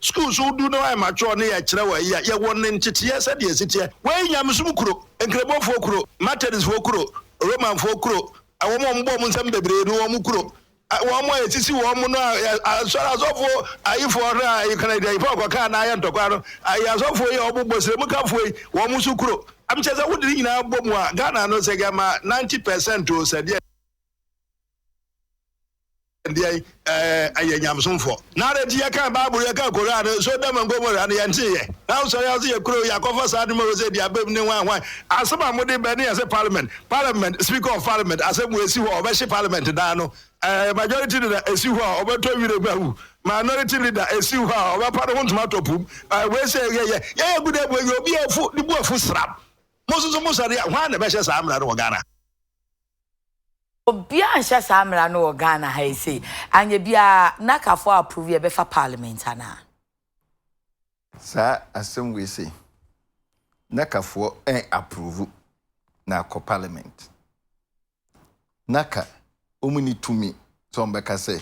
Speaker 7: school so oduru na ma twɔ ne yɛ kyerɛ wɔ yɛ wɔ ne ntete sɛ de esitie wɔ nyame so kuro nkrebɔfo kuro Methodistfo kuro Romanfo kuro awɔ mo mbɔ mo nsɛm bebree no wɔ mo kuro wọ́n mọ̀ ètìsí wọ́n mú náà asọ́fọ́ ayífọ́ náà ìkànnì ìdí ìfọ́ ọ̀kọ̀ọ̀kan náà ayé ntọ́kọ́ àná ayé asọ́fọ́ yẹ ọ̀bù bọ̀sẹ̀ mú káfọ́ yìí wọ́n mú sukuro àmìkyẹ́sẹ́ wọ́n dìrí nyinaa bọ́ mu a Ghana no sẹ́ gẹ́ ma 90% o sẹ́díẹ̀ ndíẹ̀ ayé nyamsonfọ́ n'adé ti yẹ ká báàbùrù yẹ ká Koran so dẹ́mọ̀ ngómọ̀ rẹ̀ ni yẹn ti yẹ náà sọ yẹ ọsẹ yẹ kúrò yẹ akọ́fọ́ sáà ni mo rọ̀ sẹ́ di abẹ́mu ní wáhàn asẹ́mu àmúdé bẹ́ẹ̀ ni yẹ sẹ́ parliament speaker of parliament asẹ́mu èsì wọ ọbẹ̀ ṣe parliament dáná majority leader esi ho a obeto wire gbahu minority leader esi ho a obepa no tomato pum we say ye good ebo ye obi afu di bu afu sram mosusu musare hwa na be hye sa amra no Ghana
Speaker 4: obi an hye sa amra no Ghana ha say anya bia nakafo approve ye be fa parliament ana
Speaker 6: sa asem we say nakafo approve na ko parliament naka omuni tumi so mbeka say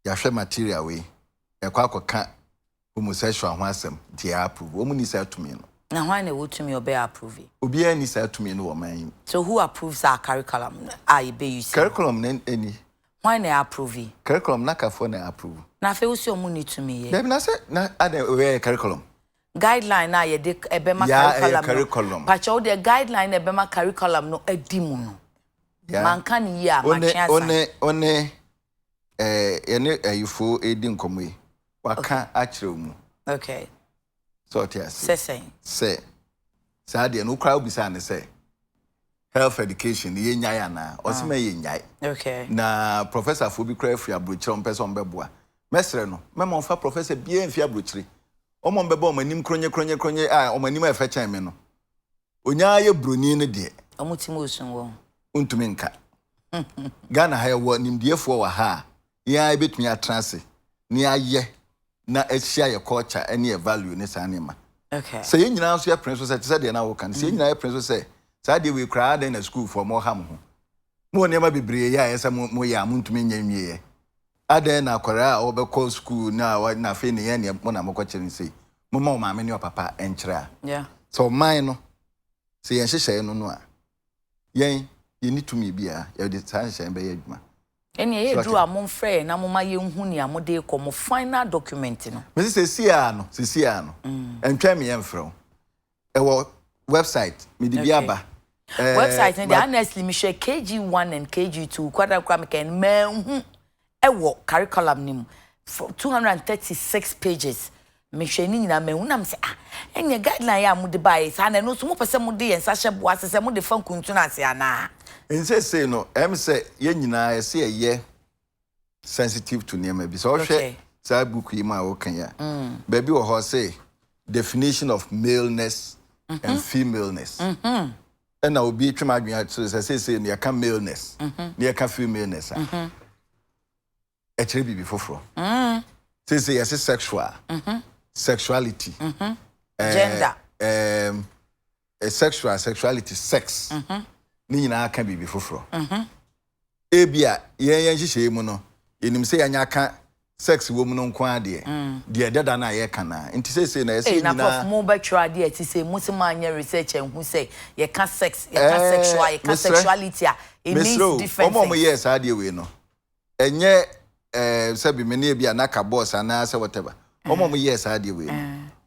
Speaker 6: yahwe material we yakwa akoka homosexual ho asem dia approve omuni say tumi no
Speaker 4: na why na wotumi obe approve
Speaker 6: obi ani say tumi no wo man.
Speaker 4: So who approves our curriculum be you say
Speaker 6: curriculum any
Speaker 4: why na approve
Speaker 6: curriculum naka for na approve
Speaker 4: na fe usi omuni tumi ye
Speaker 6: dem na say na we curriculum
Speaker 4: guideline na ye de ebema curriculum pa cho de guideline ebema curriculum no adimu no manka ni ya
Speaker 6: machiasa one ene ayufo edi nkomo yi waka akire mu
Speaker 4: okay
Speaker 6: so tiasi say de no crowd bisa ne say health education ye nyaya na osima ye nyai
Speaker 4: okay
Speaker 6: na professor fo bi kra afia brochire mpese ombeboa mesre no mema onfa professor bia mfia brochire omo mbeba omanim kronye omanim afa chan me no onya ye broni ne de
Speaker 4: omutimo osun wo
Speaker 6: untumi nka Ghana ha wo nimdiefo wa ha ya betumi atrance ni aye na ahia ye culture ene ye value ne sanema
Speaker 4: okay
Speaker 6: so ye nyina so ye princess say de na wo kan say nyina ye princess say say de we cry den na school for mo ham ho mo ne ma bebre ya ye say mo ya muntumi nyanwie ye aden na akwara a obekọ school na fe ne ye ne mo na mokọ kire say mo ma o ma me ne o papa enkyira
Speaker 4: yeah
Speaker 6: so mine no say ye hyehye no a yen you need to me bia you dey sanction be adwuma
Speaker 4: eni ye dru amon frɛ na moma ye hu ne amode kɔ mo final document no
Speaker 6: me say sia no entwa me yemfrɛ e wo website me di bia ba
Speaker 4: website and honestly me share KG1 and KG2 kwadakwa me kan manhu e wo curriculum nim 236 pages me hwɛ ni nyina manhu na me say enye guideline ya amode bae sa na no so mo pese mo de yensa hye boa se mo de fa kuntu na ase ana
Speaker 6: say no say ye nyina say ye sensitive to name bi so hwɛ sa book yi ma wo kan ya baby wo ho say definition of maleness and femaleness and now be twema adwen so say ne ka maleness ne ka femaleness e chere bibi foforo say yes sexual sexuality
Speaker 4: gender
Speaker 6: sexuality sex ni nyina aka bibi foforo ebia yen hihye mu no enim se yanya aka sex wo mu no nko ade de deda na ye kana nti say na yesi nyina
Speaker 4: na Prof mo betwa ade ati say musima anya research enhu say ye ka sex ye ka sexual ye ka sexuality a it means different
Speaker 6: omo yes ade we no enye se bi me na ebia na ka boss ana se whatever omo yes ade we no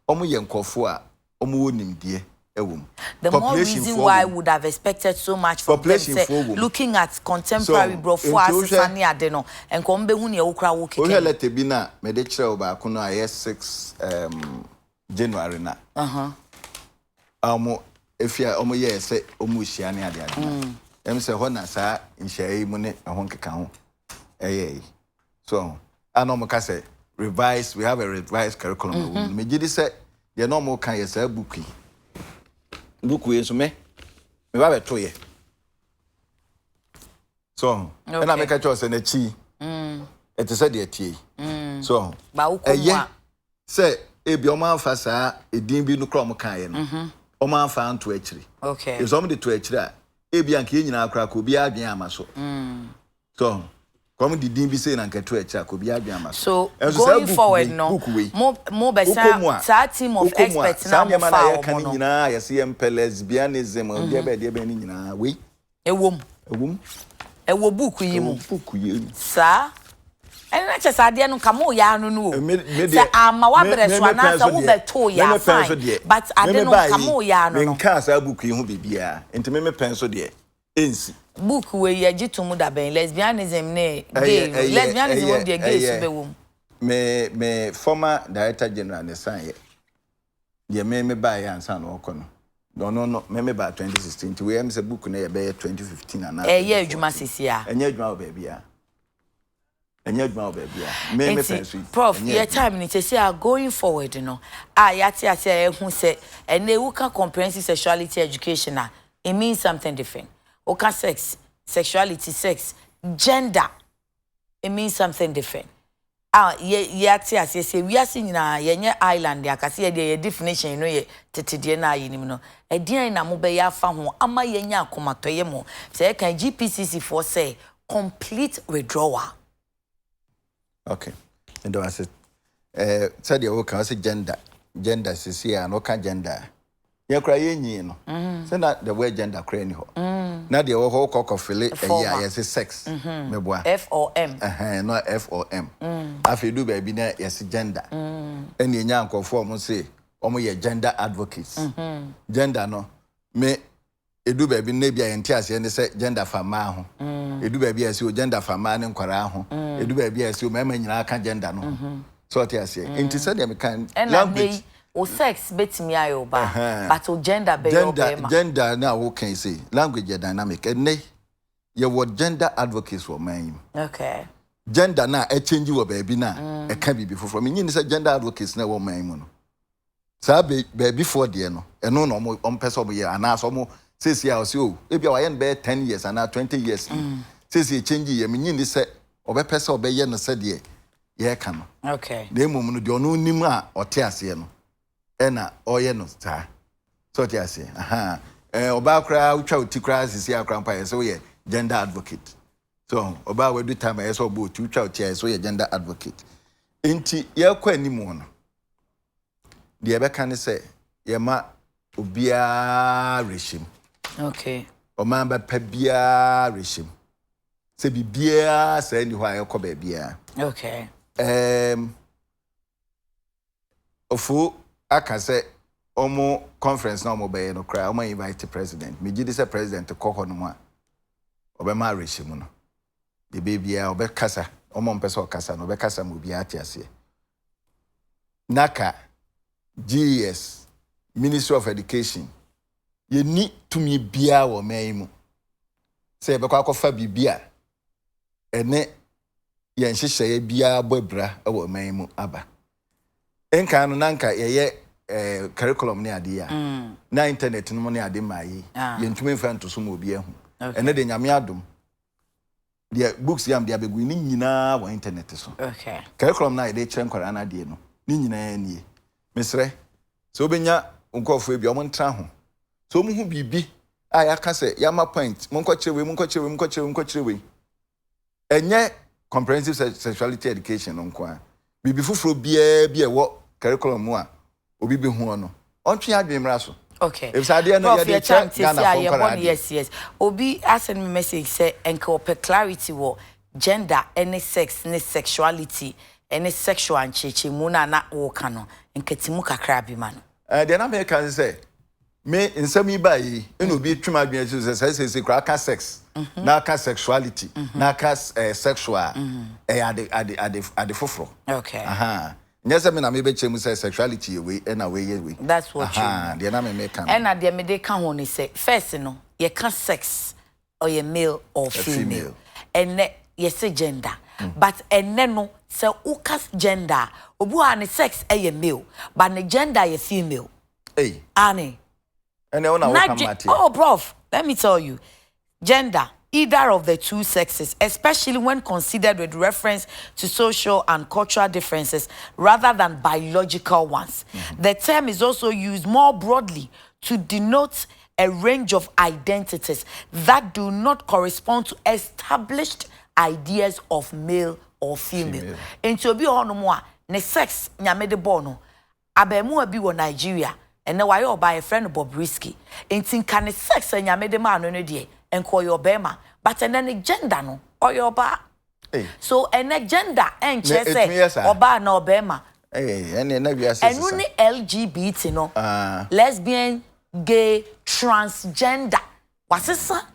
Speaker 6: omo ye nkofo a omo wonimdie.
Speaker 4: The more reason why I would have expected so much from them, say, looking at contemporary brofo asani adeno and kombe huni okra woki.
Speaker 6: Ohe lete bina me de kire oba kuno 6 January na. if you are say omusiani ade em say ho na sa nhai mu ne ho nkeka ho so anom ka say revise, we have a revised curriculum. Me gidi say the normal kan yes a book so me ba beto ye so and I make a choice na chi it is said the tie so
Speaker 4: ba uko
Speaker 6: say e bi o man fa sa edin bi no krom kan ye no o man fa anto akiri
Speaker 4: okay
Speaker 6: if somebody to akiri a e bi anka nyina akra ko bi adwen amaso so come the din bi say na nketo akira ko bi adwen amaso
Speaker 4: so going forward no mo be sa team of experts na mo fa o mo no
Speaker 6: nyina ya say lesbianism o de be ni nyina we
Speaker 4: ewom ewo book yi mu sa ena che sa de no kamo ya no no se ama wa breso na sa wo beto ya fine but ade no kamo ya no no
Speaker 6: nka sa book yi hu bibia enti me penso de ensi
Speaker 4: book we ye gitumu da ben lesbianism ne gay lesbianism wo de gay so be wo
Speaker 6: me former director general ne san ye me ba ya ansa no okono no me ba 2016 we am say book na ye be 2015 ana
Speaker 4: ye adwuma sisia
Speaker 6: enye adwuma o bia me penso
Speaker 4: prof your time ni say going forward no yati hu say ene wo ka comprehensive sexuality education it means something different. Okay, sexuality, sex, gender, it means something different. Say we are seeing na yenye island ya kasi the definition you know ye tetedie na yi nim no. Edian na mo be ya fa ho ama yenya akomatoye mo. Say can GPCC for say complete withdrawal.
Speaker 6: Okay. And I said said you can say gender sisi ya no ka gender. Ya kra yenyi no. Say na the word gender kra ni ho. Na de wo ho kokofele ya say sex meboa
Speaker 4: FOM
Speaker 6: no FOM afi do ba bi na yes gender eni nya ankofo mo say omo ye gender advocates gender no me edu ba bi na bia yenti ase ne say gender fama ho edu ba bi ase o gender fama ne nkwara ho edu ba bi ase o mema nyina aka gender no so ti ase enti say dem kan language
Speaker 4: o sex betimi ayo ba but o gender be yo be ma
Speaker 6: gender na wo kan say language is dynamic and ye what gender advocates for man
Speaker 4: okay
Speaker 6: gender na e change wo ba bi na e can be before me nyi say gender advocates na wo man mu no sa be before there no e no no on person ye ana so mo say o say o e bia wa ye be 10 years ana 20 years say change ye me nyi say obe person obe ye no say de ye ka no
Speaker 4: okay
Speaker 6: na emum no de ono nim a ote ase no ena oye no ta so ti ase oba kra utwa utikra sisi akra mpa so ye gender advocate so oba we do time ye so bo utwa utia so ye gender advocate enti ye kwa animu no de be kan se ye ma obia reshim
Speaker 4: okay
Speaker 6: o ma ba pa bia reshim se bibia sa ni ho aye ko ba bia
Speaker 4: okay
Speaker 6: ofu aka say omo conference na omo be no cry omo invite president me gidi say president kokko no ma obema rehyimu no de bebia obekasa omo mpesa okasa no obekasa mo bia atiase naka GES Ministry of Education ye ni tumi bia wo maimu say be kwa kofa bibia ene ye nhyehyeye bia bobra wo maimu aba enka no nanka ye curriculum ne ade ya na internet no ne ade mai ye ntumi fa nto so mo obi ehu ene de nyame adom de books yam de abegu ni nyina wo internet so
Speaker 4: okay
Speaker 6: curriculum na ide kire nkwara na de no ni nyina nie mesre so obenya nkofo ebi omo ntra ho so mu hu bibi aya ka se ya ma point monko kire we enye comprehensive sexuality education nko a bibi fufuro bia bia wo curriculum mu a obi be hu no ontwe adwemra so
Speaker 4: okay
Speaker 6: if sadia no ya de
Speaker 4: Ghana yes obi send me message say enko pe clarity wo gender any sex any sexuality any sexual ancheche mu na wo ka no nkatimu kakra bi ma no
Speaker 6: de na me kan say me nsami bayi eno obi twema adwen say kra ka sex na ka sexuality na ka sexual ade foforo
Speaker 4: okay
Speaker 6: Yes, I mean, I may be changing sexuality away and away.
Speaker 4: That's what you
Speaker 6: mean. The enemy make
Speaker 4: and at the end they can only say first, you can sex or you male or female. And you say gender. But and then no, so ukas gender. Obu ane sex a male, but the gender a female.
Speaker 6: Hey,
Speaker 4: Annie.
Speaker 6: And oh,
Speaker 4: Prof, let me tell you, gender. Either of the two sexes, especially when considered with reference to social and cultural differences rather than biological ones. The term is also used more broadly to denote a range of identities that do not correspond to established ideas of male or female. Into be on more, ne sex nyame de bono. Abemu abi wo Nigeria, and now I by a friend Bobrisky. Into can sex and nyame de man no die. And call your bema, but and then a gender no or your bar. So an gender and say or bar no bema.
Speaker 6: And
Speaker 4: only LGBT no lesbian, gay, transgender. What's his son?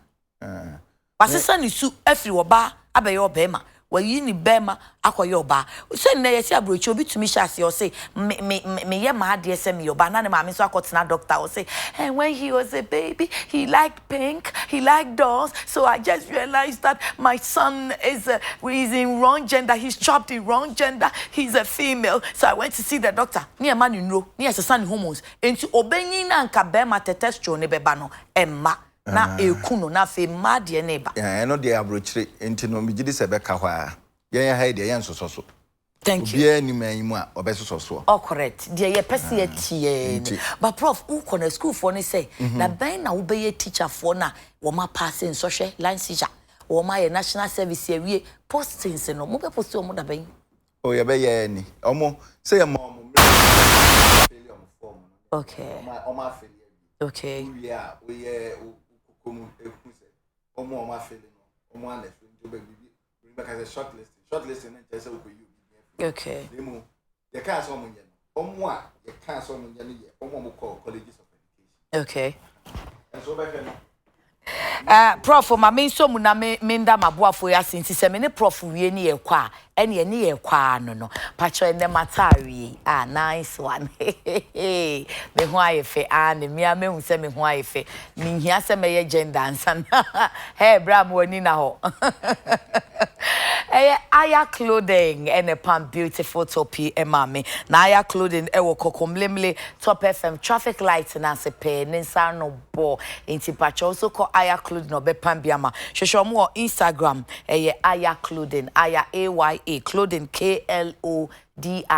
Speaker 4: What's his son is so every bar abe your bema. Well, you need bema akwa ba. Say na yesi abrochi obi tumi shase or say me ye ma de say me yoba na ne ma me so akotina doctor or say and when he was a baby he liked pink, he liked dolls, so I just realized that my son is in wrong gender, he's chopped in wrong gender, he's a female, so I went to see the doctor. Me man you know, me as a son hormones into obenyi na nka bema testosterone ne beba no emma na ekuno na fe madie neba
Speaker 6: yeah no dey abrochire enti no mi gidi se beka hwa yen ha dey yen soso
Speaker 4: thank you
Speaker 6: bia ni man mu a obesoso so
Speaker 4: oh correct dey ye pese atie but prof who kon school for ni say na ben na wo be ye teacher for na wo ma pass in social line teacher wo ma ye national service awie postings no mo be post o mo da ben
Speaker 6: oh ye be ye ni omo say ye mo
Speaker 4: okay okay
Speaker 6: yeah we como ekuse omo ma fele no omo an efe nto be bibi because shortlisting na say we you
Speaker 4: okay
Speaker 6: demo ye kan so omo nye no omo a ye kan so omo nye no ye omo mo call colleges of education
Speaker 4: okay
Speaker 6: and so be no
Speaker 4: prof ma me so mu na me nda maboafo ya sinti se me ne prof wie ni ye kwa ene ye ni ye kwa no pacho ene matari nice one me ho ayefe ne me hu se me ho ayefe me hia se me ye gender ansan hey bra mo ni na ho aya clothing ene pam beautiful topi emame na aya clothing e wo kokomlemle top fm traffic light na se pe ne nsa no bo enti pacho also call aya clothing no be pam biama hwehwe mo Instagram aya clothing aya AYA clothing KLODING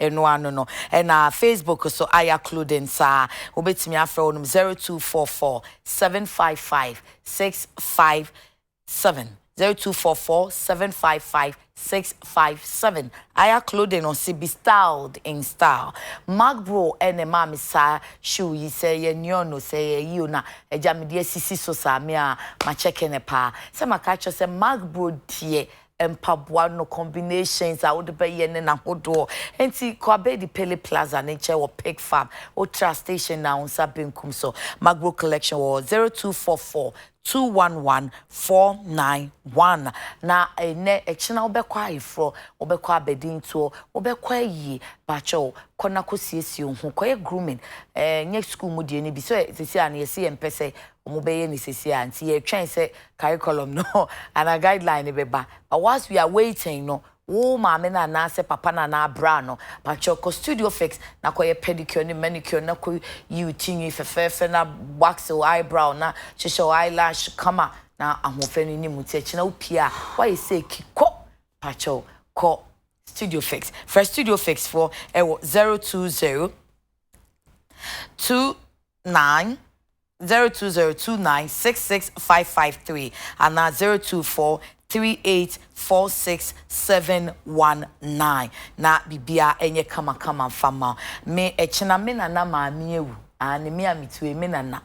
Speaker 4: eno ano no and Facebook so aya clothing sa obetimi afre onum 0244 755 657 0244 755 657 aya clothing on be styled in style Mark bro ene mami sa shoe yi say ye nyono say ye na eja me de sisi so sa me a ma check ne pa say ma ka cho say Mark bro tie empabwa no combinations I would be yen na hodo enti kwabe di Pele Plaza nature or Pig Farm or Trust Station now on Sabinkum so Magro collection was 0244 211 491 na ene echina obekwa ifro obekwa bedin to obekwa yi bacho kona kosiesie hu koye grooming nye school mu die ni bi so sisi an yesi empese omobeye ni sisi anti ye twen se curriculum no and a guideline beba but whilst we are waiting no wo maame na na se papa na na bra no bacho ko studio fix na koye pedicure ni manicure na ko you tinyi fefe na wax your eyebrow na shisho eyelash kama na ahofeni ni muti na upia why say kiko bacho ko studio fix first studio fix for 020 29 02029665553 and now 02438467119 na bibia enye kama fama me echina me na maami ewu ani me amitwe me na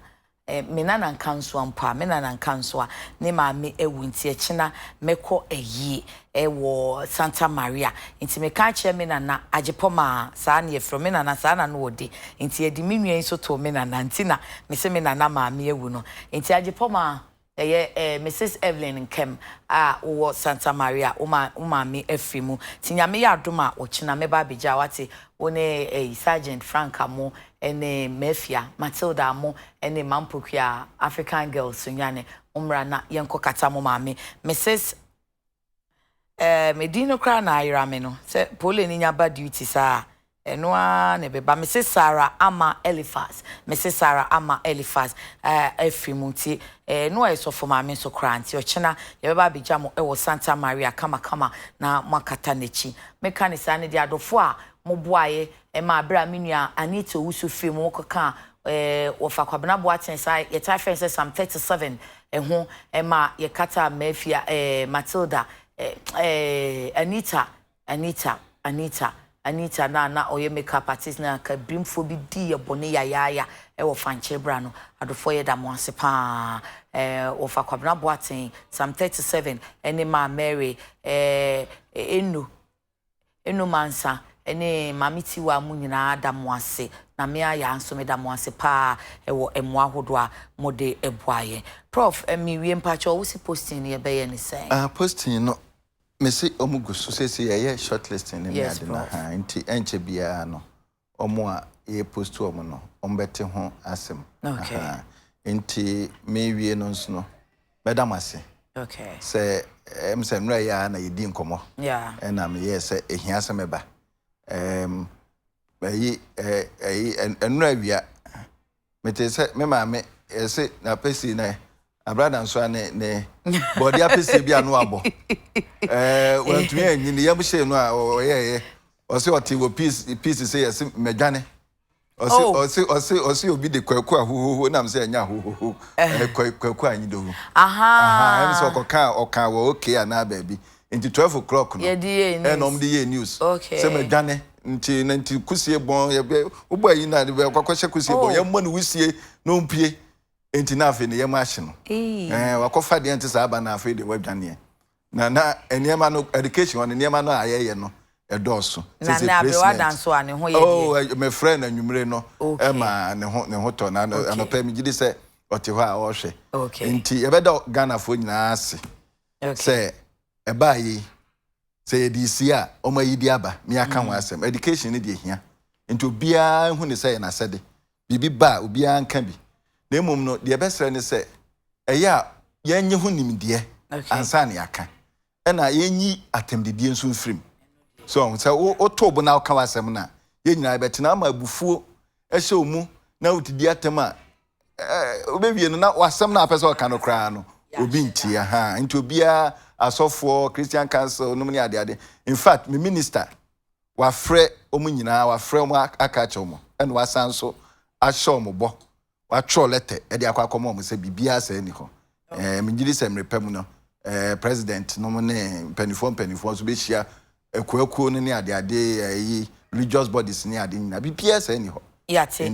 Speaker 4: me na nkanso ampa me na nkanso ne maami ewu nti echina meko eyi ewo Santa Maria nti me ka che me na agepoma saa na efro me na saa na no odi nti edi minua nso to me na nti na me se me na maami ewu no nti agepoma Mrs. Evelyn Kem wo Santa Maria uma me efimu tinyame ya adoma wo china meba beja wate one Sergeant Frank amo ene Mafia Matilda amo ene Mampoku ya African Girls sunyane umra na yenko kata mo mame Mrs. Medino kra na ayra me no se pole ni nyaba duty sa Enoa nebeba Mrs. Sarah Ama Eliphaz Mrs. Sarah Ama Eliphaz Efrimuti no eso for mame so kranti ochena yebeba bijamo ewo Santa Maria kama na makata nechi meka ne sa ne de adofo a moboaye ma abra menua Anita Wusu film wokoka wofa kwabena boaten sa yeta fense Psalm 37 eho ma yekata Mafia Matilda Anita na oye makeup artist na ka brimfo bi di ye bone ya wo fanche bra no adofo ye da mo ase pa wo fa kwabena boaten Psalm 37 ene ma Mary enu mansa ene mamiti wa mu nyina da mo ase na me aya anso me da mo ase pa wo emo ahodo a mode eboaye Prof mi wie mpacho wo si posting ye be ye ne say
Speaker 6: posting no me see omugu so say ye shortlisting ni ade na ha nti enche bia no omo a ye post omo no ombete ho asem
Speaker 4: okay
Speaker 6: nti me wie no nso no bedamase
Speaker 4: okay
Speaker 6: say se nra ya na yedi nkomo
Speaker 4: yeah
Speaker 6: na me ye say ehia semeba ayi nra wia mete say me ma me say na pesi na abrada nso ne body apese bia no abo wantumi anyi ne yam hye no a oyeye ose oti wo piece say yes medwane ose obi de kwaku ahuhu na mse anya ahuhu kwaku anyi do aha em so oka wo okay ana baby nti 12 o'clock no enom de ye news say medwane nti kusie bon ye obo ayi na de kwakwahye kusie bon ye mo no wisie no mpie enti na afi ne yem ahye no wakofa de enti sa aba na afi de wadwane na eniema no education on eniema no ayeye no edoso
Speaker 4: na be wadanso a ne ho ye
Speaker 6: my friend anwumre no ema ne ho to na anopa mi gidi se ote ho a wo hwe enti ebeda Ghana fo nyina ase se eba yi se yedisi a o ma yidi aba mi aka ho asem education ne de hia enti obia hu ne se na sede bibi ba obia nka bi na emom no de besere ne se eya yenye hu nimde ansa ne aka ena yenyi atemdedie nso mfrim so o bu na aka wasem na ye nyina betina ma abufuo ehye omu na utidi atem a obewie no na wasem na apese o ka no kra no obi nti aha nti obia asofo Christian Council no mni ade in fact me minister wa frɛ omu nyina wa frɛ omu aka chomo ena wasanso ahye omu bo wa tro letter e de akwakomo omu se bibia sa ni ho me ngiri se mrepam no president no ne penifo so be hia ekuakuo ne ade yi religious bodies ne ade nyina bibia sa ni ho
Speaker 4: yate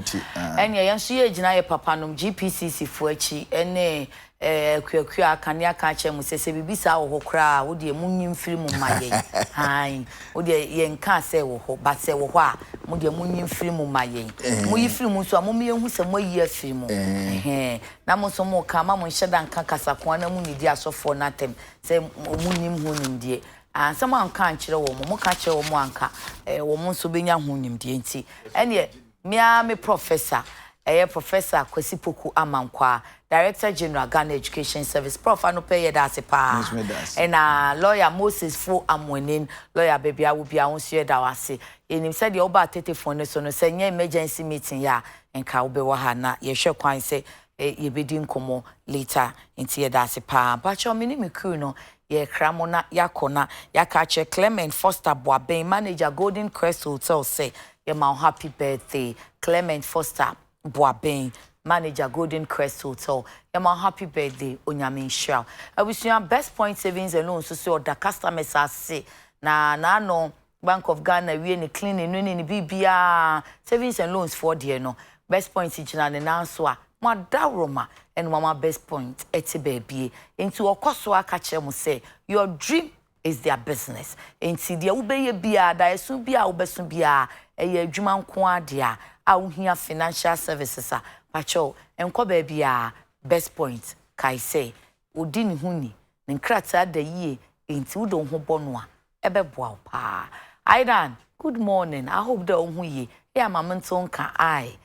Speaker 4: enya yenso ye gina ye papa nom GPCC fo achi ene kuakua akania ka che mu sese bibisa wo hokra wo de munyim firi mu maye han wo de ye nka se wo ho ba se wo ho a mu de munyim firi mu maye mu yi firi mu so a mu me hu se mo yi afiri mu na mo so mo ka ma mo hyeda nka kasako na mu nidi asofo na tem se munyim hu nimdie ansama anka ankyere wo mo ka kyere wo mo anka wo mo so benya hu nimdie nti ene me professor Professor Kwasi Poku Amankwa, Director General Ghana Education Service. Prof anope ye da se pa. And lawyer Moses Fu Amwenin, lawyer baby I will be on ye da wase. And him said the oba tete phone so no say emergency meeting ya and ka obe wa ha na ye hwe kwan say ye bedi nkomo later into ye da se pa. But your mini me crew no ye kramona yakona yakache Clement Foster Boaben manager Golden Crest Hotel say ye ma happy birthday Clement Foster Boaben manager Golden Crest Hotel yama happy birthday onyame shell abusua best point savings and loans so the customers are say na no Bank of Ghana we ni cleaning no ni bibia savings and loans for there no best point igina ne nanso a madaroma and mama best point eti baby into okoso aka che mu say your dream is their business enti dia ubeye bia da esu bia ubesu bia eye adwuma nko ade a uhia financial services a pacho enko ba bia best point kai say odi ne ho ni ne nkrata da yie enti wo don ho bɔ no a ɛbɛboa pa Aidan good morning I hope that ho ye ya mamento nka ai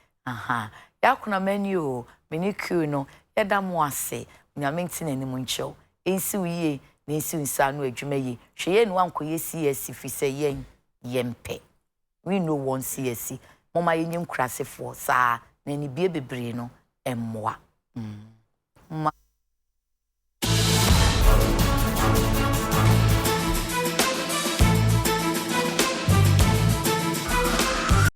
Speaker 4: ya kuna menu o mini ku no yɛda mo ase nyamenti na nimu nkyɛw ensi wiye na ensi nsa no adwuma yi hweye no ankoye CSC fi sɛ yɛmpɛ we no one CSC mama yenyim krasefo saa na ni bie bebre no emmoa